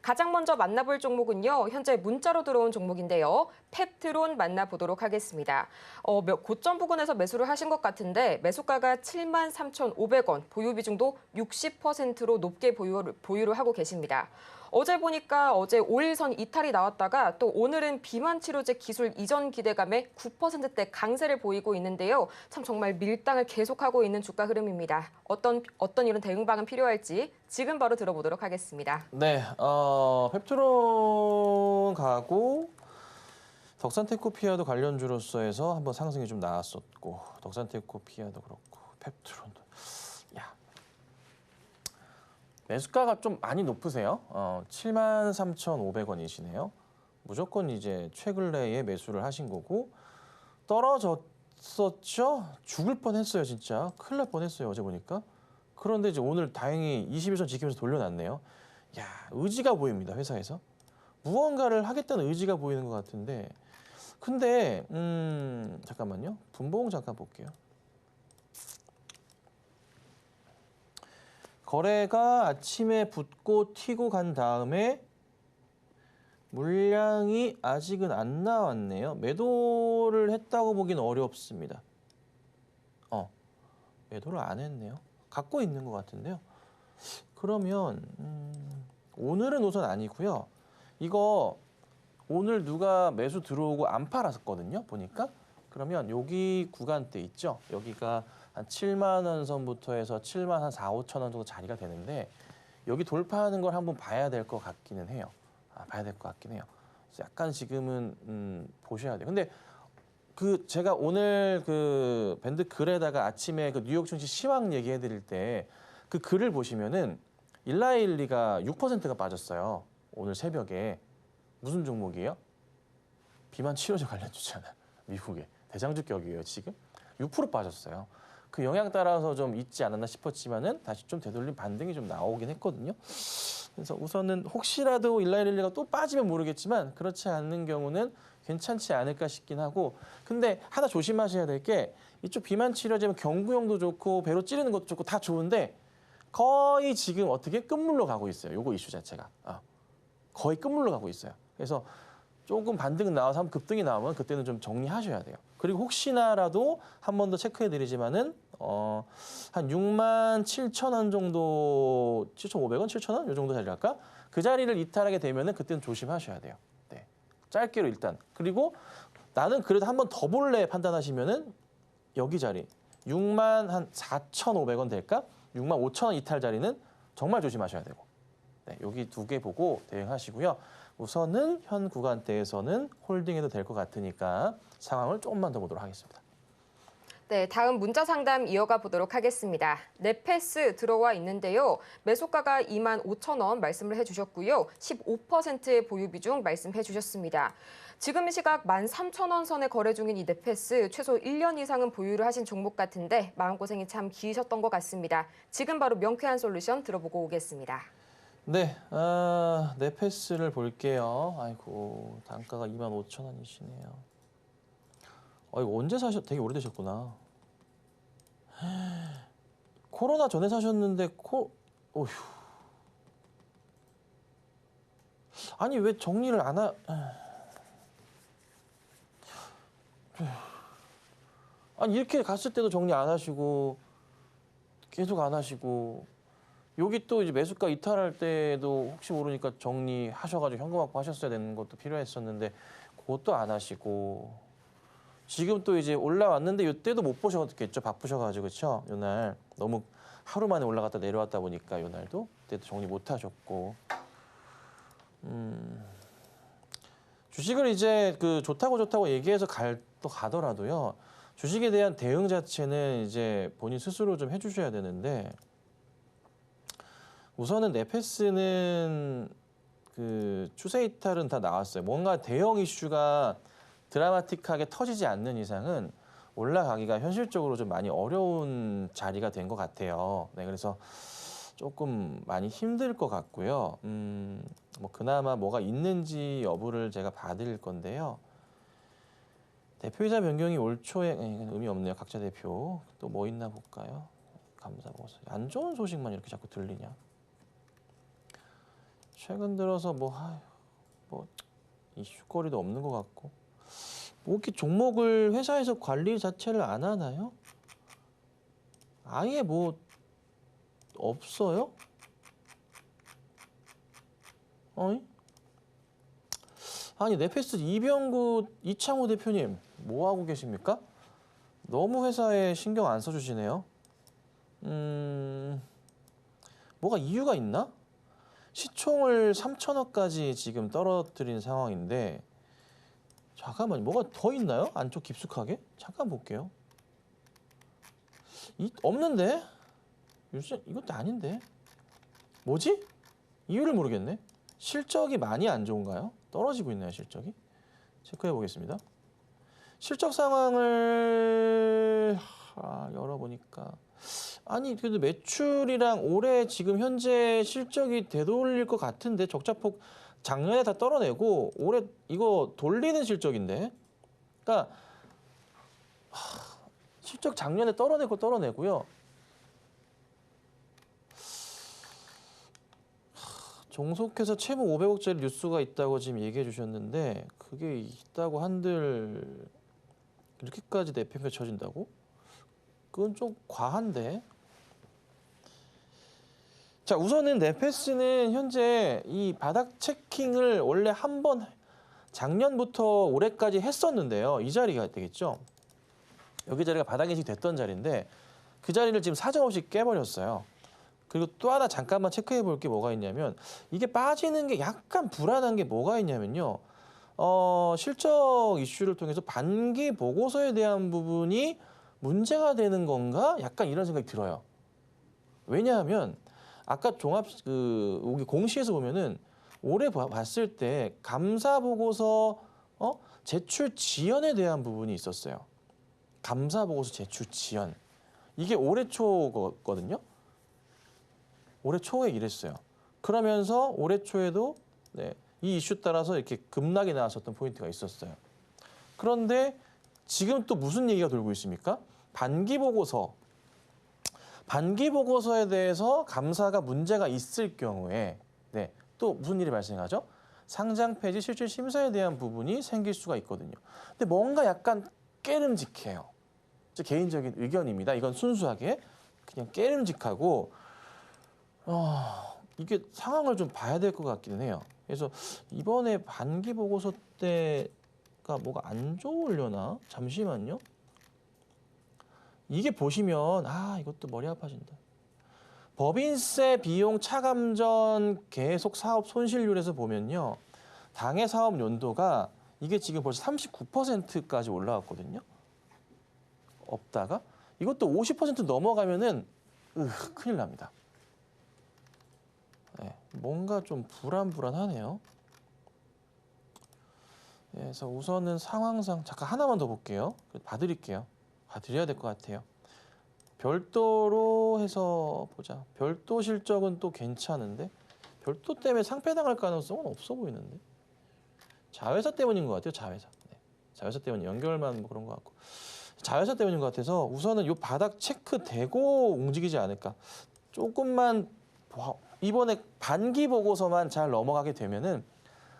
Speaker 2: 가장 먼저 만나볼 종목은요. 현재 문자로 들어온 종목인데요. 펩트론 만나보도록 하겠습니다. 고점 부근에서 매수를 하신 것 같은데 매수가가 73,500원, 보유 비중도 60%로 높게 보유를 하고 계십니다. 어제 보니까 어제 5일선 이탈이 나왔다가 또 오늘은 비만 치료제 기술 이전 기대감에 9%대 강세를 보이고 있는데요. 참 정말 밀당을 계속하고 있는 주가 흐름입니다. 어떤 이런 대응방은 필요할지 지금 바로 들어보도록 하겠습니다.
Speaker 3: 네, 펩트론 가고 덕산테크피아도 관련주로서 해서 한번 상승이 좀 나왔었고 덕산테크피아도 그렇고 펩트론도 매수가가 좀 많이 높으세요. 73,500원이시네요. 무조건 이제 최근래에 매수를 하신 거고 떨어졌었죠? 죽을 뻔했어요, 진짜. 큰일 날 뻔했어요, 어제 보니까. 그런데 이제 오늘 다행히 21선 지키면서 돌려놨네요. 야, 의지가 보입니다, 회사에서. 무언가를 하겠다는 의지가 보이는 것 같은데. 근데 잠깐만요. 분봉 잠깐 볼게요. 거래가 아침에 붙고 튀고 간 다음에 물량이 아직은 안 나왔네요. 매도를 했다고 보기는 어렵습니다. 매도를 안 했네요. 갖고 있는 것 같은데요. 그러면 오늘은 우선 아니고요. 이거 오늘 누가 매수 들어오고 안 팔았거든요. 보니까. 그러면 여기 구간대 있죠. 여기가 한 7만 원 선부터 해서 7만 한 4, 5천 원 정도 자리가 되는데 여기 돌파하는 걸 한번 봐야 될 것 같기는 해요. 봐야 될 것 같긴 해요. 그래서 약간 지금은 보셔야 돼요. 근데 그 제가 오늘 그 밴드 글에다가 아침에 그 뉴욕 증시 시황 얘기해 드릴 때 그 글을 보시면은 일라일리가 6%가 빠졌어요. 오늘 새벽에. 무슨 종목이에요? 비만 치료제 관련 주잖아. 미국에. 대장주격이에요, 지금. 6% 빠졌어요. 그 영향 따라서 좀 있지 않았나 싶었지만은 다시 좀 되돌림 반등이 좀 나오긴 했거든요. 그래서 우선은 혹시라도 일라일리가 또 빠지면 모르겠지만 그렇지 않는 경우는 괜찮지 않을까 싶긴 하고 근데 하나 조심하셔야 될 게 이쪽 비만 치료제면 경구용도 좋고 배로 찌르는 것도 좋고 다 좋은데 거의 지금 어떻게 끝물로 가고 있어요. 요거 이슈 자체가. 거의 끝물로 가고 있어요. 그래서 조금 반등 나와서 한번 급등이 나오면 그때는 좀 정리하셔야 돼요. 그리고 혹시나라도 한 번 더 체크해 드리지만은 한 6만 7천 원 정도 7,500원, 7,000원 요 정도 자리랄까? 그 자리를 이탈하게 되면은 그때는 조심하셔야 돼요. 네. 짧게로 일단. 그리고 나는 그래도 한 번 더 볼래 판단하시면은 여기 자리 6만 한 4,500원 될까? 6만 5천 원 이탈 자리는 정말 조심하셔야 되고. 네, 여기 두 개 보고 대응하시고요. 우선은 현 구간대에서는 홀딩해도 될 것 같으니까 상황을 조금만 더 보도록 하겠습니다.
Speaker 2: 네, 다음 문자 상담 이어가 보도록 하겠습니다. 넷패스 들어와 있는데요. 매수가가 2만 5천 원 말씀을 해주셨고요. 15%의 보유 비중 말씀해 주셨습니다. 지금 시각 13,000원 선에 거래 중인 이 넷패스 최소 1년 이상은 보유를 하신 종목 같은데 마음고생이 참 기셨던 것 같습니다. 지금 바로 명쾌한 솔루션 들어보고 오겠습니다.
Speaker 3: 네, 넷패스를 볼게요. 아이고, 단가가 25,000원이시네요. 이거 언제 되게 오래되셨구나. 코로나 전에 사셨는데, 어휴. 아니, 왜 정리를 안 아니, 이렇게 갔을 때도 정리 안 하시고, 계속 안 하시고, 여기 또 이제 매수가 이탈할 때도 혹시 모르니까 정리하셔가지고 현금 확보 하셨어야 되는 것도 필요했었는데, 그것도 안 하시고, 지금 또 이제 올라왔는데 이때도 못 보셨겠죠. 바쁘셔가지고 그렇죠. 요날 너무 하루 만에 올라갔다 내려왔다 보니까 요날도 그때도 정리 못 하셨고 주식을 이제 그 좋다고 얘기해서 또 가더라도요. 주식에 대한 대응 자체는 이제 본인 스스로 좀 해주셔야 되는데 우선은 넷패스는 그 추세 이탈은 다 나왔어요. 뭔가 대형 이슈가 드라마틱하게 터지지 않는 이상은 올라가기가 현실적으로 좀 많이 어려운 자리가 된 것 같아요. 네, 그래서 조금 많이 힘들 것 같고요. 뭐 그나마 뭐가 있는지 여부를 제가 봐드릴 건데요. 대표이사 변경이 올 초에 의미 없네요. 각자 대표 또 뭐 있나 볼까요? 감사보고서 안 좋은 소식만 이렇게 자꾸 들리냐? 최근 들어서 뭐 이슈거리도 없는 것 같고. 뭐 이렇게 종목을 회사에서 관리 자체를 안 하나요? 아예 뭐 없어요? 아니 넷패스 이창호 대표님 뭐 하고 계십니까? 너무 회사에 신경 안 써주시네요. 뭐가 이유가 있나? 시총을 3천억까지 지금 떨어뜨린 상황인데 잠깐만요. 뭐가 더 있나요? 안쪽 깊숙하게? 잠깐 볼게요. 없는데? 이것도 아닌데? 뭐지? 이유를 모르겠네. 실적이 많이 안 좋은가요? 떨어지고 있나요, 실적이? 체크해 보겠습니다. 실적 상황을 열어보니까 아니 그래도 매출이랑 올해 지금 현재 실적이 되돌릴 것 같은데 적자폭 작년에 다 떨어내고 올해 이거 돌리는 실적인데 그러니까 실적 작년에 떨어내고요. 종속해서 채무 500억짜리 뉴스가 있다고 지금 얘기해 주셨는데 그게 있다고 한들 이렇게까지 내팽겨 쳐진다고? 그건 좀 과한데. 자, 우선은 네페스는 현재 이 바닥 체킹을 원래 한 번 작년부터 올해까지 했었는데요. 이 자리가 되겠죠. 여기 자리가 바닥 인식이 됐던 자리인데 그 자리를 지금 사정없이 깨버렸어요. 그리고 또 하나 잠깐만 체크해 볼 게 뭐가 있냐면 이게 빠지는 게 약간 불안한 게 뭐가 있냐면요. 실적 이슈를 통해서 반기 보고서에 대한 부분이 문제가 되는 건가? 약간 이런 생각이 들어요. 왜냐하면 아까 여기 공시에서 보면은 올해 봤을 때 감사 보고서 제출 지연에 대한 부분이 있었어요. 감사 보고서 제출 지연. 이게 올해 초거든요. 올해 초에 이랬어요. 그러면서 올해 초에도 이 이슈 따라서 이렇게 급락이 나왔었던 포인트가 있었어요. 그런데 지금 또 무슨 얘기가 돌고 있습니까? 반기 보고서에 대해서 감사가 문제가 있을 경우에 또 무슨 일이 발생하죠? 상장 폐지 실질 심사에 대한 부분이 생길 수가 있거든요. 근데 뭔가 약간 깨름직해요. 제 개인적인 의견입니다. 이건 순수하게 그냥 깨름직하고 이게 상황을 좀 봐야 될 것 같기는 해요. 그래서 이번에 반기 보고서 때가 뭐가 안 좋으려나? 잠시만요. 이게 보시면 이것도 머리 아파진다. 법인세 비용 차감전 계속 사업 손실률에서 보면요. 당해 사업 연도가 이게 지금 벌써 39%까지 올라왔거든요. 없다가 이것도 50% 넘어가면은 큰일 납니다. 뭔가 좀 불안하네요. 그래서 우선은 상황상 잠깐 하나만 더 볼게요. 봐드릴게요. 봐드려야 될 것 같아요. 별도로 해서 보자. 별도 실적은 또 괜찮은데 별도 때문에 상폐당할 가능성은 없어 보이는데. 자회사 때문인 것 같아요. 자회사. 자회사 때문에 연결만 뭐 그런 것 같고. 자회사 때문인 것 같아서 우선은 이 바닥 체크되고 움직이지 않을까. 조금만 이번에 반기 보고서만 잘 넘어가게 되면은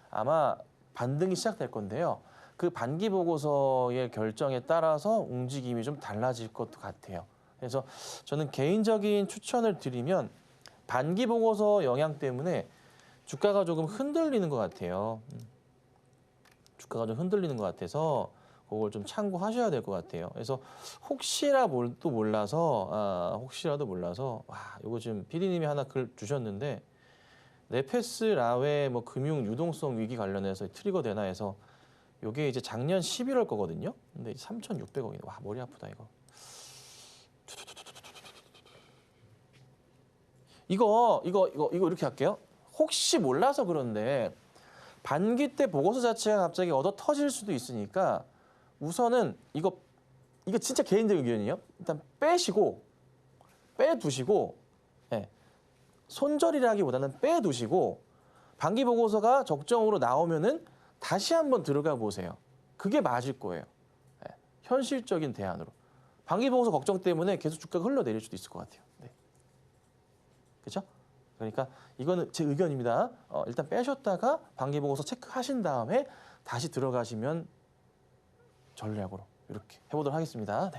Speaker 3: 아마 반등이 시작될 건데요. 그 반기 보고서의 결정에 따라서 움직임이 좀 달라질 것 같아요. 그래서 저는 개인적인 추천을 드리면 반기 보고서 영향 때문에 주가가 조금 흔들리는 것 같아요. 주가가 좀 흔들리는 것 같아서 그걸 좀 참고하셔야 될 것 같아요. 그래서 혹시라도 몰라서 이거 지금 PD님이 하나 글 주셨는데 네페스 라웨 뭐 금융 유동성 위기 관련해서 트리거 되나 해서 요게 이제 작년 11월 거거든요. 근데 3,600억이네. 와, 머리 아프다 이거. 이거 이렇게 할게요. 혹시 몰라서 그런데 반기 때 보고서 자체가 갑자기 얻어 터질 수도 있으니까 우선은 이거 진짜 개인적 의견이에요. 일단 빼두시고 손절이라기보다는 빼두시고 반기 보고서가 적정으로 나오면은 다시 한번 들어가 보세요. 그게 맞을 거예요. 현실적인 대안으로. 반기 보고서 걱정 때문에 계속 주가가 흘러내릴 수도 있을 것 같아요. 그렇죠? 그러니까 이거는 제 의견입니다. 일단 빼셨다가 반기 보고서 체크하신 다음에 다시 들어가시면 전략으로 이렇게 해보도록 하겠습니다.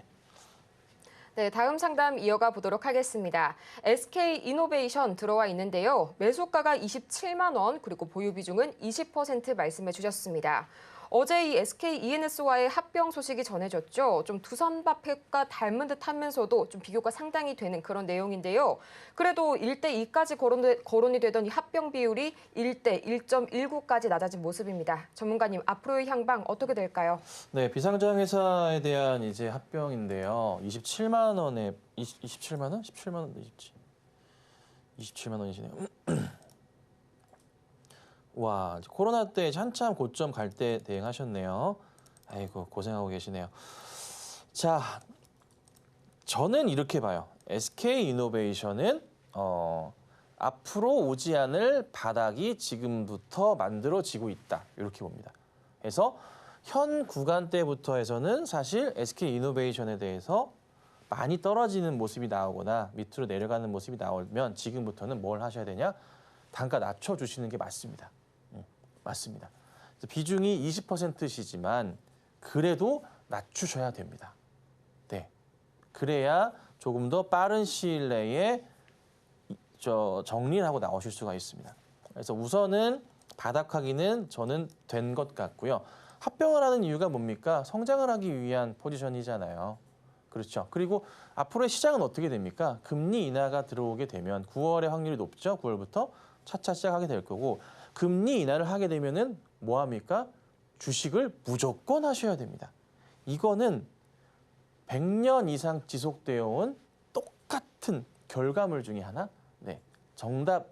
Speaker 2: 네, 다음 상담 이어가 보도록 하겠습니다. SK이노베이션 들어와 있는데요. 매수가가 27만 원, 그리고 보유 비중은 20% 말씀해 주셨습니다. 어제 이 SKENS와의 합병 소식이 전해졌죠. 좀 두산밥과 닮은 듯 하면서도 좀 비교가 상당히 되는 그런 내용인데요. 그래도 1대2까지 거론이 되던 이 합병 비율이 1대 1.19까지 낮아진 모습입니다. 전문가님, 앞으로의 향방 어떻게 될까요?
Speaker 3: 네, 비상장 회사에 대한 이제 합병인데요. 27만 원에 27만 원? 17만 원도 있지. 27만 원이시네요. 와, 코로나 때 한참 고점 갈 때 대응하셨네요. 아이고, 고생하고 계시네요. 자, 저는 이렇게 봐요. SK이노베이션은 앞으로 오지 않을 바닥이 지금부터 만들어지고 있다. 이렇게 봅니다. 그래서 현 구간대부터 해서는 사실 SK이노베이션에 대해서 많이 떨어지는 모습이 나오거나 밑으로 내려가는 모습이 나오면 지금부터는 뭘 하셔야 되냐? 단가 낮춰주시는 게 맞습니다. 맞습니다. 비중이 20%시지만 그래도 낮추셔야 됩니다. 네, 그래야 조금 더 빠른 시일 내에 정리를 하고 나오실 수가 있습니다. 그래서 우선은 바닥 확인은 저는 된 것 같고요. 합병을 하는 이유가 뭡니까? 성장을 하기 위한 포지션이잖아요. 그렇죠. 그리고 앞으로의 시장은 어떻게 됩니까? 금리 인하가 들어오게 되면 9월의 확률이 높죠. 9월부터 차차 시작하게 될 거고 금리 인하를 하게 되면은 뭐 합니까? 주식을 무조건 하셔야 됩니다. 이거는 100년 이상 지속되어 온 똑같은 결과물 중에 하나, 네, 정답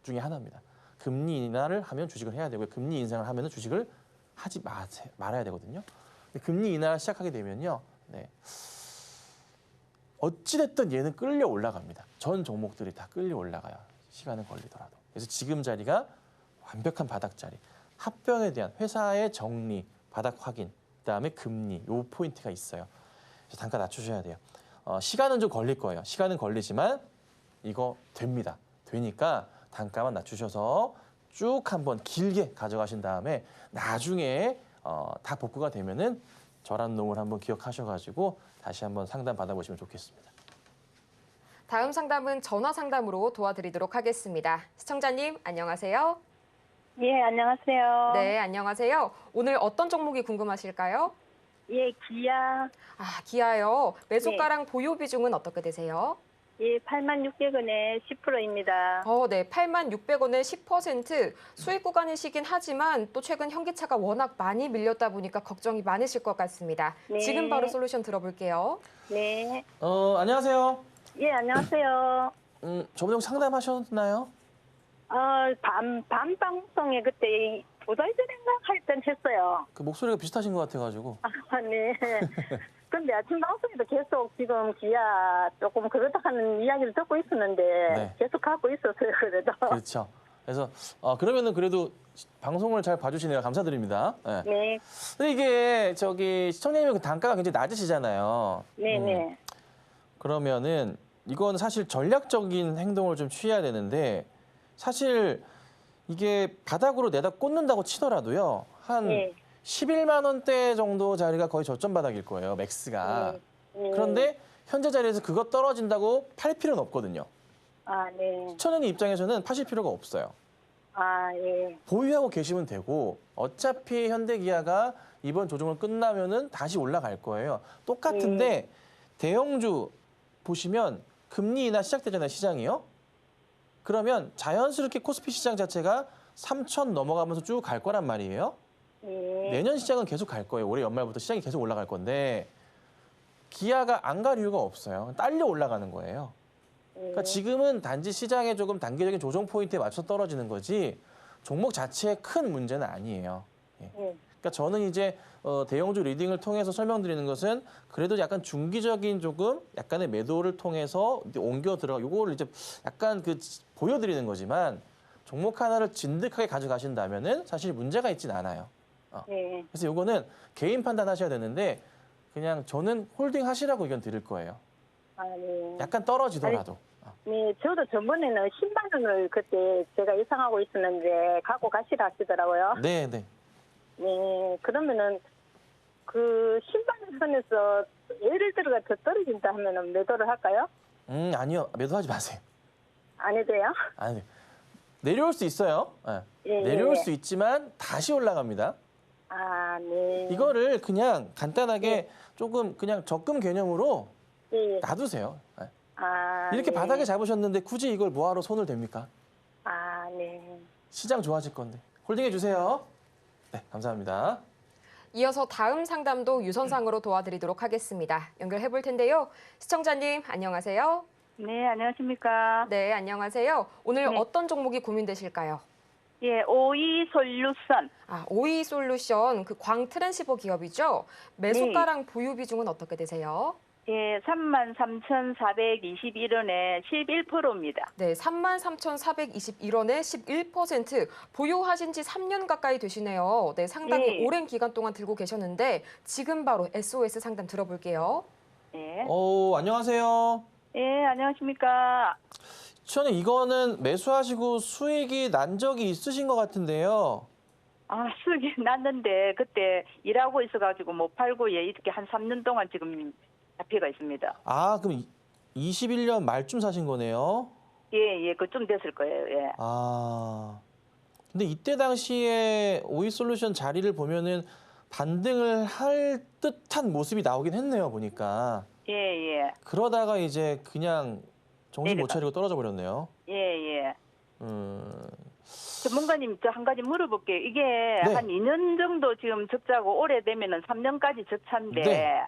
Speaker 3: 중에 하나입니다. 금리 인하를 하면 주식을 해야 되고요. 금리 인상을 하면 주식을 하지 말아야 되거든요. 금리 인하를 시작하게 되면요, 네, 어찌됐든 얘는 끌려 올라갑니다. 전 종목들이 다 끌려 올라가요. 시간은 걸리더라도. 그래서 지금 자리가 완벽한 바닥 자리. 합병에 대한 회사의 정리, 바닥 확인, 그다음에 금리, 요 포인트가 있어요. 그래서 단가 낮추셔야 돼요. 시간은 좀 걸릴 거예요. 시간은 걸리지만 이거 됩니다. 되니까 단가만 낮추셔서 쭉 한번 길게 가져가신 다음에 나중에 다 복구가 되면은 저란 놈을 한번 기억하셔가지고 다시 한번 상담 받아보시면 좋겠습니다.
Speaker 2: 다음 상담은 전화 상담으로 도와드리도록 하겠습니다. 시청자님, 안녕하세요.
Speaker 4: 예, 안녕하세요.
Speaker 2: 네, 안녕하세요. 오늘 어떤 종목이 궁금하실까요?
Speaker 4: 예, 기아.
Speaker 2: 아, 기아요. 매수가랑 보유 비중은 어떻게 되세요?
Speaker 4: 예, 86,000원에 10%입니다.
Speaker 2: 네, 86,600원에 10%. 수익 구간이시긴 하지만 또 최근 현기차가 워낙 많이 밀렸다 보니까 걱정이 많으실 것 같습니다.
Speaker 4: 네.
Speaker 2: 지금 바로 솔루션 들어볼게요.
Speaker 4: 네.
Speaker 3: 안녕하세요.
Speaker 4: 예, 안녕하세요.
Speaker 3: 저번에 상담하셨나요?
Speaker 4: 밤 방송에 그때 2달 전인가 할 땐 했어요.
Speaker 3: 그 목소리가 비슷하신 것 같아가지고.
Speaker 4: 네. 근데 아침 방송에도 계속 지금 기아 조금 그렇다 하는 이야기를 듣고 있었는데
Speaker 3: 네.
Speaker 4: 계속 하고 있었어요, 그래도.
Speaker 3: 그렇죠. 그래서 그러면은 그래도 방송을 잘 봐주시네요. 감사드립니다. 네.
Speaker 4: 네.
Speaker 3: 근데 이게 시청자님의 그 단가가 굉장히 낮으시잖아요.
Speaker 4: 네네.
Speaker 3: 그러면은 이건 사실 전략적인 행동을 좀 취해야 되는데 사실 이게 바닥으로 내다 꽂는다고 치더라도요. 한
Speaker 4: 네.
Speaker 3: 11만 원대 정도 자리가 거의 저점 바닥일 거예요. 맥스가.
Speaker 4: 네.
Speaker 3: 그런데 현재 자리에서 그거 떨어진다고 팔 필요는 없거든요.
Speaker 4: 아, 네.
Speaker 3: 시청자님 입장에서는 파실 필요가 없어요.
Speaker 4: 아, 예.
Speaker 3: 보유하고 계시면 되고 어차피 현대기아가 이번 조정을 끝나면은 다시 올라갈 거예요. 똑같은데 대형주 보시면 금리 인하 시작되잖아요, 시장이요. 그러면 자연스럽게 코스피 시장 자체가 3,000 넘어가면서 쭉 갈 거란 말이에요.
Speaker 4: 네.
Speaker 3: 내년 시장은 계속 갈 거예요. 올해 연말부터 시장이 계속 올라갈 건데 기아가 안 갈 이유가 없어요. 딸려 올라가는 거예요. 그러니까 지금은 단지 시장의 조금 단기적인 조정 포인트에 맞춰 떨어지는 거지 종목 자체의 큰 문제는 아니에요. 예. 그러니까 저는 이제 대형주 리딩을 통해서 설명드리는 것은 그래도 약간 중기적인 조금 약간의 매도를 통해서 옮겨 들어가 요거를 이제 약간 보여드리는 거지만 종목 하나를 진득하게 가져가신다면은 사실 문제가 있진 않아요.
Speaker 4: 네.
Speaker 3: 그래서 요거는 개인 판단하셔야 되는데 그냥 저는 홀딩 하시라고 의견 드릴 거예요.
Speaker 4: 아, 네.
Speaker 3: 약간 떨어지더라도.
Speaker 4: 네, 저도 전번에는 10만 원을 그때 제가 예상하고 있었는데 갖고 가시라 하시더라고요.
Speaker 3: 네, 네.
Speaker 4: 네, 그러면은 그 10만 원 선에서 예를 들어가 더 떨어진다 하면은 매도를 할까요?
Speaker 3: 아니요. 매도하지 마세요.
Speaker 4: 안 해도요?
Speaker 3: 아니, 내려올 수 있어요. 예.
Speaker 4: 예,
Speaker 3: 내려올
Speaker 4: 예.
Speaker 3: 수 있지만 다시 올라갑니다.
Speaker 4: 아, 네.
Speaker 3: 이거를 그냥 간단하게 조금 그냥 적금 개념으로
Speaker 4: 예.
Speaker 3: 놔두세요. 예.
Speaker 4: 아,
Speaker 3: 이렇게
Speaker 4: 네.
Speaker 3: 바닥에 잡으셨는데 굳이 이걸 뭐하러 손을 댑니까?
Speaker 4: 아, 네.
Speaker 3: 시장 좋아질 건데. 홀딩해 주세요. 네, 감사합니다.
Speaker 2: 이어서 다음 상담도 유선상으로 도와드리도록 하겠습니다. 연결해 볼 텐데요. 시청자님, 안녕하세요.
Speaker 5: 네, 안녕하십니까.
Speaker 2: 네, 안녕하세요. 오늘
Speaker 5: 네.
Speaker 2: 어떤 종목이 고민되실까요?
Speaker 5: 예, 오이 솔루션.
Speaker 2: 오이 솔루션, 그 광 트랜시버 기업이죠? 매수가랑 보유 비중은 어떻게 되세요?
Speaker 5: 예, 33,421원에 11%입니다.
Speaker 2: 네, 33,421원에 11%. 보유하신 지 3년 가까이 되시네요. 네, 상당히
Speaker 5: 예.
Speaker 2: 오랜 기간 동안 들고 계셨는데 지금 바로 SOS 상담 들어볼게요.
Speaker 5: 예.
Speaker 3: 안녕하세요.
Speaker 5: 예, 안녕하십니까.
Speaker 3: 저는 이거는 매수하시고 수익이 난 적이 있으신 것 같은데요.
Speaker 5: 아, 수익이 났는데 그때 일하고 있어가지고 못 팔고 예, 이렇게 한 3년 동안 지금 잡혀가 있습니다.
Speaker 3: 아, 그럼 21년 말쯤 사신 거네요.
Speaker 5: 예, 예, 그쯤 됐을 거예요. 예.
Speaker 3: 아, 근데 이때 당시에 오이솔루션 자리를 보면은 반등을 할 듯한 모습이 나오긴 했네요, 보니까.
Speaker 5: 예, 예.
Speaker 3: 그러다가 이제 그냥 정신 못
Speaker 5: 내려가.
Speaker 3: 차리고 떨어져 버렸네요.
Speaker 5: 예, 예.
Speaker 3: 음,
Speaker 5: 전문가님, 저 한 가지 물어볼게요. 이게
Speaker 3: 네.
Speaker 5: 한 2년 정도 지금 적자고 오래되면은 3년까지 적자인데
Speaker 3: 네.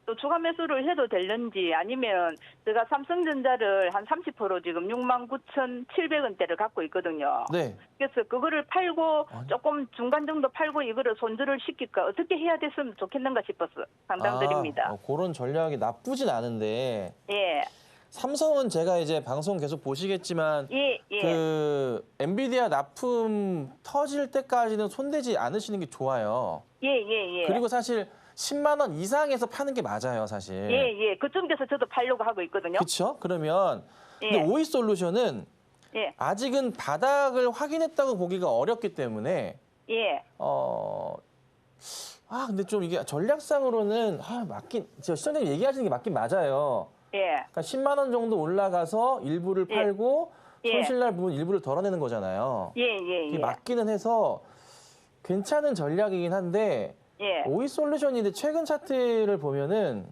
Speaker 5: 또 추가 매수를 해도 되는지 아니면 제가 삼성전자를 한 30% 지금 69,700원대를 갖고 있거든요.
Speaker 3: 네.
Speaker 5: 그래서 그거를 팔고
Speaker 3: 아니.
Speaker 5: 조금 중간 정도 팔고 이거를 손절을 시킬까 어떻게 해야 됐으면 좋겠는가 싶어서 상담드립니다.
Speaker 3: 그런 전략이 나쁘진 않은데
Speaker 5: 예,
Speaker 3: 삼성은 제가 이제 방송 계속 보시겠지만
Speaker 5: 예, 예,
Speaker 3: 그 엔비디아 납품 터질 때까지는 손대지 않으시는 게 좋아요.
Speaker 5: 예, 예, 예.
Speaker 3: 그리고 사실 10만 원 이상에서 파는 게 맞아요, 사실.
Speaker 5: 예, 예. 그쯤 돼서 저도 팔려고 하고 있거든요.
Speaker 3: 그렇죠? 그러면
Speaker 5: 예.
Speaker 3: 근데 오이솔루션은
Speaker 5: 예,
Speaker 3: 아직은 바닥을 확인했다고 보기가 어렵기 때문에
Speaker 5: 예.
Speaker 3: 근데 좀 이게 전략상으로는 제가 시청자님 얘기하시는 게 맞긴 맞아요.
Speaker 5: 예,
Speaker 3: 그러니까 10만 원 정도 올라가서 일부를
Speaker 5: 예.
Speaker 3: 팔고
Speaker 5: 예.
Speaker 3: 손실날 부분 일부를 덜어내는 거잖아요.
Speaker 5: 예, 예,
Speaker 3: 이게
Speaker 5: 예.
Speaker 3: 맞기는 해서 괜찮은 전략이긴 한데
Speaker 5: 예,
Speaker 3: 오이솔루션인데 최근 차트를 보면은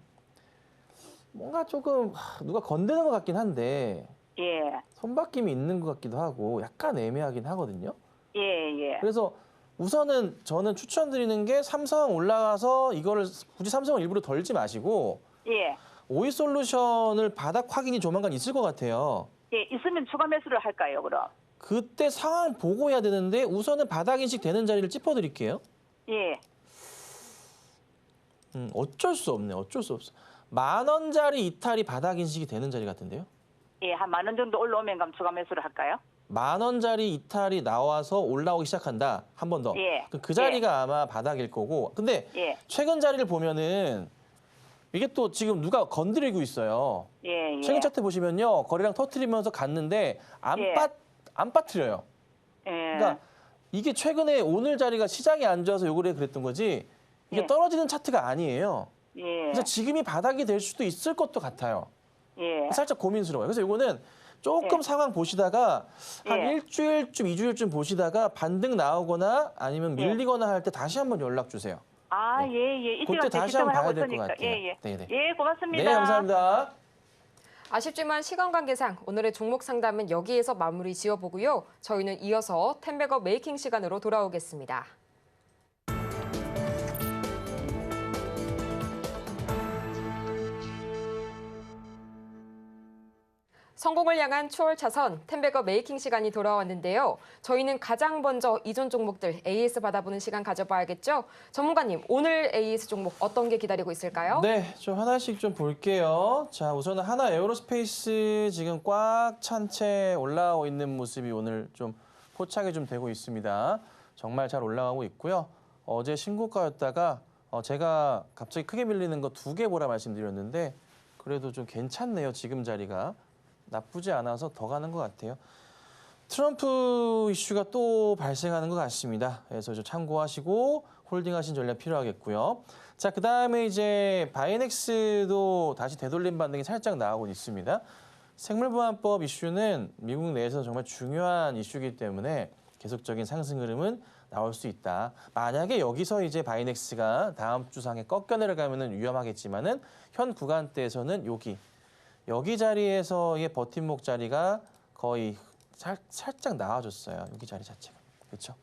Speaker 3: 뭔가 조금 누가 건드는 것 같긴 한데
Speaker 5: 예,
Speaker 3: 손바뀜이 있는 것 같기도 하고 약간 애매하긴 하거든요.
Speaker 5: 예, 예.
Speaker 3: 그래서 우선은 저는 추천드리는 게 삼성 올라가서 이거를 굳이 삼성을 일부러 덜지 마시고
Speaker 5: 예.
Speaker 3: 오이솔루션을 바닥 확인이 조만간 있을 것 같아요.
Speaker 5: 예, 있으면 추가 매수를 할까요, 그럼?
Speaker 3: 그때 상황 보고 해야 되는데 우선은 바닥 인식 되는 자리를 짚어드릴게요.
Speaker 5: 예,
Speaker 3: 어쩔 수 없네. 어쩔 수 없어. 10,000원짜리 이탈이 바닥 인식이 되는 자리 같은데요.
Speaker 5: 예, 한 10,000원 정도 올라오면 그럼 추가 매수를 할까요?
Speaker 3: 10,000원짜리 이탈이 나와서 올라오기 시작한다. 한 번 더.
Speaker 5: 예.
Speaker 3: 그 자리가 아마 바닥일 거고. 근데
Speaker 5: 예,
Speaker 3: 최근 자리를 보면은 이게 또 지금 누가 건드리고 있어요.
Speaker 5: 예, 예.
Speaker 3: 최근 차트 보시면요. 거래량 터트리면서 갔는데
Speaker 5: 예.
Speaker 3: 안 빠뜨려요.
Speaker 5: 예,
Speaker 3: 그러니까 이게 최근에 오늘 자리가 시장이 안 좋아서 요거를 그랬던 거지 이게
Speaker 5: 예.
Speaker 3: 떨어지는 차트가 아니에요.
Speaker 5: 예,
Speaker 3: 그래서 지금이 바닥이 될 수도 있을 것도 같아요.
Speaker 5: 예,
Speaker 3: 살짝 고민스러워요. 그래서 이거는 조금
Speaker 5: 예.
Speaker 3: 상황 보시다가 한
Speaker 5: 예.
Speaker 3: 일주일쯤, 2주일쯤 보시다가 반등 나오거나 아니면
Speaker 5: 예.
Speaker 3: 밀리거나 할 때 다시 한번 연락 주세요.
Speaker 5: 아,
Speaker 3: 네.
Speaker 5: 예, 예. 이
Speaker 3: 그때
Speaker 5: 시간
Speaker 3: 다시
Speaker 5: 대시청을
Speaker 3: 한번
Speaker 5: 하고
Speaker 3: 봐야 될 것
Speaker 5: 있으니까.
Speaker 3: 같아요.
Speaker 5: 예, 예.
Speaker 3: 네네.
Speaker 5: 예, 고맙습니다.
Speaker 3: 네, 감사합니다.
Speaker 2: 아쉽지만 시간 관계상 오늘의 종목 상담은 여기에서 마무리 지어보고요. 저희는 이어서 텐베거 메이킹 시간으로 돌아오겠습니다. 성공을 향한 추월 차선 텐베거 메이킹 시간이 돌아왔는데요. 저희는 가장 먼저 이전 종목들 AS 받아보는 시간 가져봐야겠죠? 전문가님, 오늘 AS 종목 어떤 게 기다리고 있을까요?
Speaker 3: 네, 좀 하나씩 좀 볼게요. 자, 우선은 하나 에어로스페이스 지금 꽉 찬 채 올라오고 있는 모습이 오늘 좀 포착이 좀 되고 있습니다. 정말 잘 올라가고 있고요. 어제 신고가였다가 제가 갑자기 크게 밀리는 거 2개 보라 말씀드렸는데 그래도 좀 괜찮네요. 지금 자리가. 나쁘지 않아서 더 가는 것 같아요. 트럼프 이슈가 또 발생하는 것 같습니다. 그래서 좀 참고하시고 홀딩하신 전략 필요하겠고요. 자, 그다음에 이제 바이넥스도 다시 되돌림 반등이 살짝 나오고 있습니다. 생물보안법 이슈는 미국 내에서 정말 중요한 이슈이기 때문에 계속적인 상승 흐름은 나올 수 있다. 만약에 여기서 이제 바이넥스가 다음 주 상에 꺾여 내려가면은 위험하겠지만은 현 구간대에서는 여기 자리에서의 버팀목 자리가 거의 살짝 나와줬어요. 여기 자리 자체가. 그렇죠?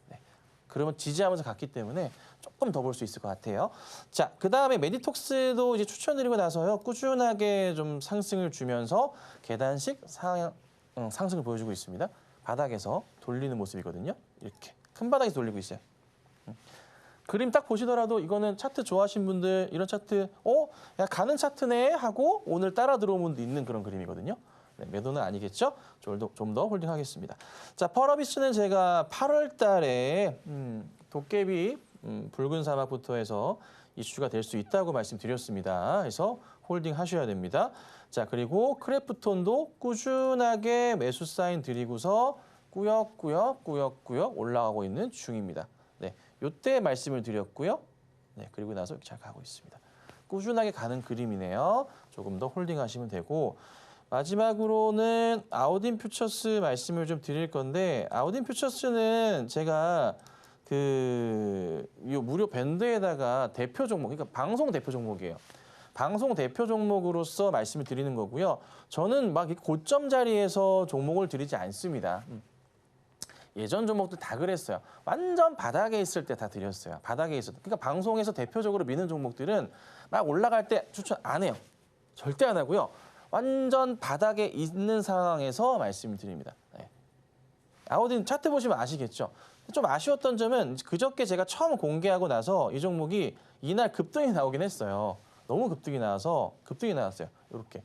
Speaker 3: 네. 그러면 지지하면서 갔기 때문에 조금 더 볼 수 있을 것 같아요. 자, 그다음에 메디톡스도 이제 추천드리고 나서요. 꾸준하게 좀 상승을 주면서 계단식 상승을 보여주고 있습니다. 바닥에서 돌리는 모습이거든요. 이렇게 큰 바닥에서 돌리고 있어요. 그림 딱 보시더라도 이거는 차트 좋아하시는 분들 이런 차트 야 가는 차트네 하고 오늘 따라 들어온 분도 있는 그런 그림이거든요. 네, 매도는 아니겠죠? 좀 더 홀딩하겠습니다. 자, 펄어비스는 제가 8월 달에 도깨비 붉은 사막부터 해서 이슈가 될 수 있다고 말씀드렸습니다. 그래서 홀딩 하셔야 됩니다. 자, 그리고 크래프톤도 꾸준하게 매수 사인 드리고서 꾸역꾸역 올라가고 있는 중입니다. 네, 요때 말씀을 드렸고요. 네, 그리고 나서 잘 가고 있습니다. 꾸준하게 가는 그림이네요. 조금 더 홀딩하시면 되고 마지막으로는 아우딘 퓨처스 말씀을 좀 드릴 건데 아우딘 퓨처스는 제가 요 무료 밴드에다가 대표 종목, 그러니까 방송 대표 종목이에요. 방송 대표 종목으로서 말씀을 드리는 거고요. 저는 막 고점 자리에서 종목을 드리지 않습니다. 예전 종목도 다 그랬어요. 완전 바닥에 있을 때 다 드렸어요. 바닥에 있을 때. 그러니까 방송에서 대표적으로 미는 종목들은 막 올라갈 때 추천 안 해요. 절대 안 하고요. 완전 바닥에 있는 상황에서 말씀드립니다. 네. 아우딘 차트 보시면 아시겠죠? 좀 아쉬웠던 점은 그저께 제가 처음 공개하고 나서 이 종목이 이날 급등이 나오긴 했어요. 너무 급등이 나왔어요. 이렇게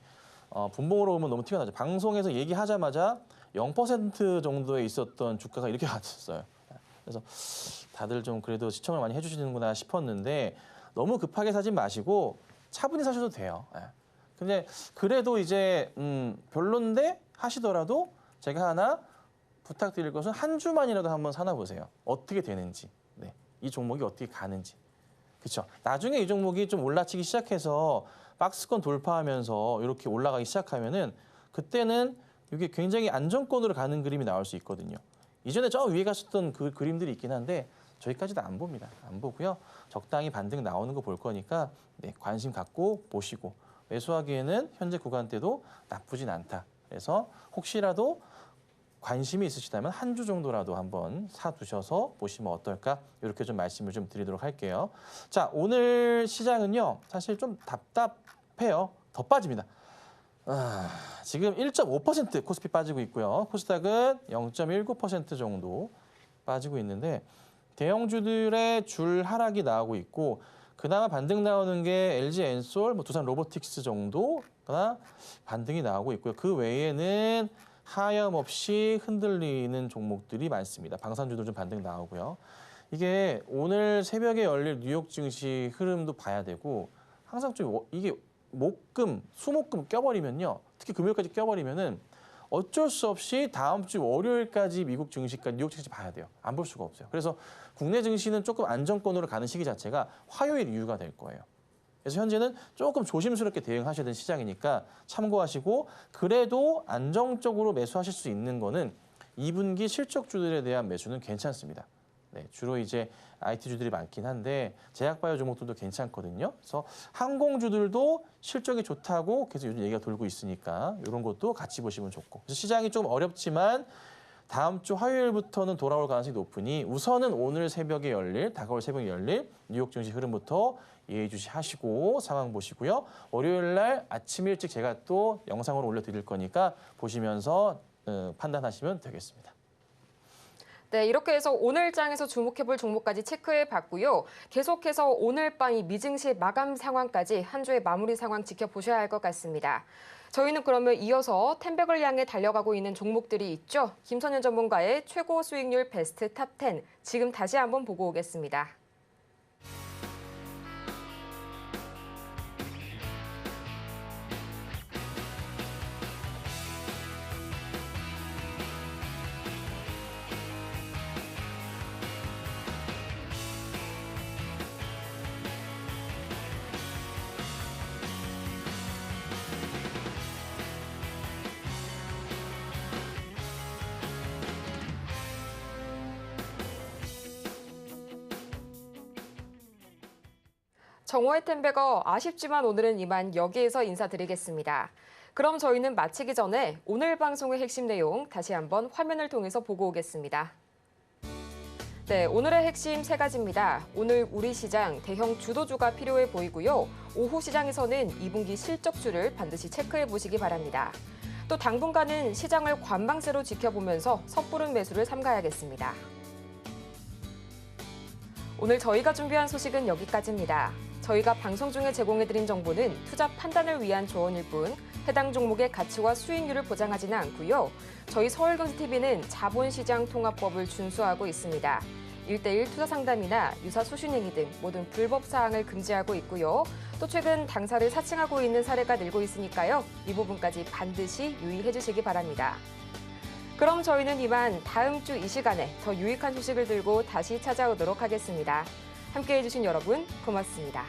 Speaker 3: 분봉으로 보면 너무 티가 나죠. 방송에서 얘기하자마자 0% 정도에 있었던 주가가 이렇게 갔었어요. 그래서 다들 좀 그래도 시청을 많이 해주시는구나 싶었는데 너무 급하게 사지 마시고 차분히 사셔도 돼요. 근데 그래도 이제 별론데 하시더라도 제가 하나 부탁드릴 것은 한 주만이라도 한번 사나 보세요. 어떻게 되는지, 네, 이 종목이 어떻게 가는지. 그렇죠. 나중에 이 종목이 좀 올라치기 시작해서 박스권 돌파하면서 이렇게 올라가기 시작하면은 그때는 이게 굉장히 안정권으로 가는 그림이 나올 수 있거든요. 이전에 저 위에 갔었던 그 그림들이 있긴 한데 저희까지도 안 봅니다. 안 보고요. 적당히 반등 나오는 거 볼 거니까 네, 관심 갖고 보시고 매수하기에는 현재 구간대도 나쁘진 않다. 그래서 혹시라도 관심이 있으시다면 한 주 정도라도 한번 사두셔서 보시면 어떨까? 이렇게 좀 말씀을 좀 드리도록 할게요. 자, 오늘 시장은요. 사실 좀 답답해요. 더 빠집니다. 지금 1.5% 코스피 빠지고 있고요. 코스닥은 0.19% 정도 빠지고 있는데 대형주들의 줄 하락이 나오고 있고 그나마 반등 나오는 게 LG 엔솔, 두산 로보틱스 정도가 반등이 나오고 있고요. 그 외에는 하염없이 흔들리는 종목들이 많습니다. 방산주들 좀 반등 나오고요. 이게 오늘 새벽에 열릴 뉴욕 증시 흐름도 봐야 되고 항상 좀 이게 목금, 수목금 껴버리면요. 특히 금요일까지 껴버리면은 어쩔 수 없이 다음 주 월요일까지 미국 증시까지 뉴욕 증시 봐야 돼요. 안 볼 수가 없어요. 그래서 국내 증시는 조금 안정권으로 가는 시기 자체가 화요일 이유가 될 거예요. 그래서 현재는 조금 조심스럽게 대응하셔야 되는 시장이니까 참고하시고 그래도 안정적으로 매수하실 수 있는 거는 2분기 실적주들에 대한 매수는 괜찮습니다. 네, 주로 이제 IT주들이 많긴 한데 제약바이오 종목들도 괜찮거든요. 그래서 항공주들도 실적이 좋다고 계속 요즘 얘기가 돌고 있으니까 이런 것도 같이 보시면 좋고. 그래서 시장이 좀 어렵지만 다음 주 화요일부터는 돌아올 가능성이 높으니 우선은 오늘 새벽에 다가올 새벽에 열릴 뉴욕 증시 흐름부터 예의주시하시고 상황 보시고요. 월요일 날 아침 일찍 제가 또 영상으로 올려드릴 거니까 보시면서 판단하시면 되겠습니다.
Speaker 2: 네, 이렇게 해서 오늘 장에서 주목해볼 종목까지 체크해봤고요. 계속해서 오늘 밤 이 미증시 마감 상황까지 한 주의 마무리 상황 지켜보셔야 할 것 같습니다. 저희는 그러면 이어서 텐백을 향해 달려가고 있는 종목들이 있죠. 김선현 전문가의 최고 수익률 베스트 탑 10, 지금 다시 한번 보고 오겠습니다. 정오의 텐베거 아쉽지만 오늘은 이만 여기에서 인사드리겠습니다. 그럼 저희는 마치기 전에 오늘 방송의 핵심 내용 다시 한번 화면을 통해서 보고 오겠습니다. 네, 오늘의 핵심 세 가지입니다. 오늘 우리 시장 대형 주도주가 필요해 보이고요. 오후 시장에서는 2분기 실적주를 반드시 체크해 보시기 바랍니다. 또 당분간은 시장을 관망세로 지켜보면서 섣부른 매수를 삼가야겠습니다. 오늘 저희가 준비한 소식은 여기까지입니다. 저희가 방송 중에 제공해드린 정보는 투자 판단을 위한 조언일 뿐 해당 종목의 가치와 수익률을 보장하지는 않고요. 저희 서울경제TV는 자본시장 통합법을 준수하고 있습니다. 1:1 투자 상담이나 유사 수신행위 등 모든 불법 사항을 금지하고 있고요. 또 최근 당사를 사칭하고 있는 사례가 늘고 있으니까요. 이 부분까지 반드시 유의해 주시기 바랍니다. 그럼 저희는 이만 다음 주 이 시간에 더 유익한 소식을 들고 다시 찾아오도록 하겠습니다. 함께해 주신 여러분 고맙습니다.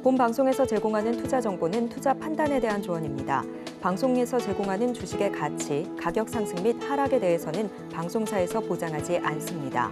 Speaker 1: 본 방송에서 제공하는 투자 정보는 투자 판단에 대한 조언입니다. 방송에서 제공하는 주식의 가치, 가격 상승 및 하락에 대해서는 방송사에서 보장하지 않습니다.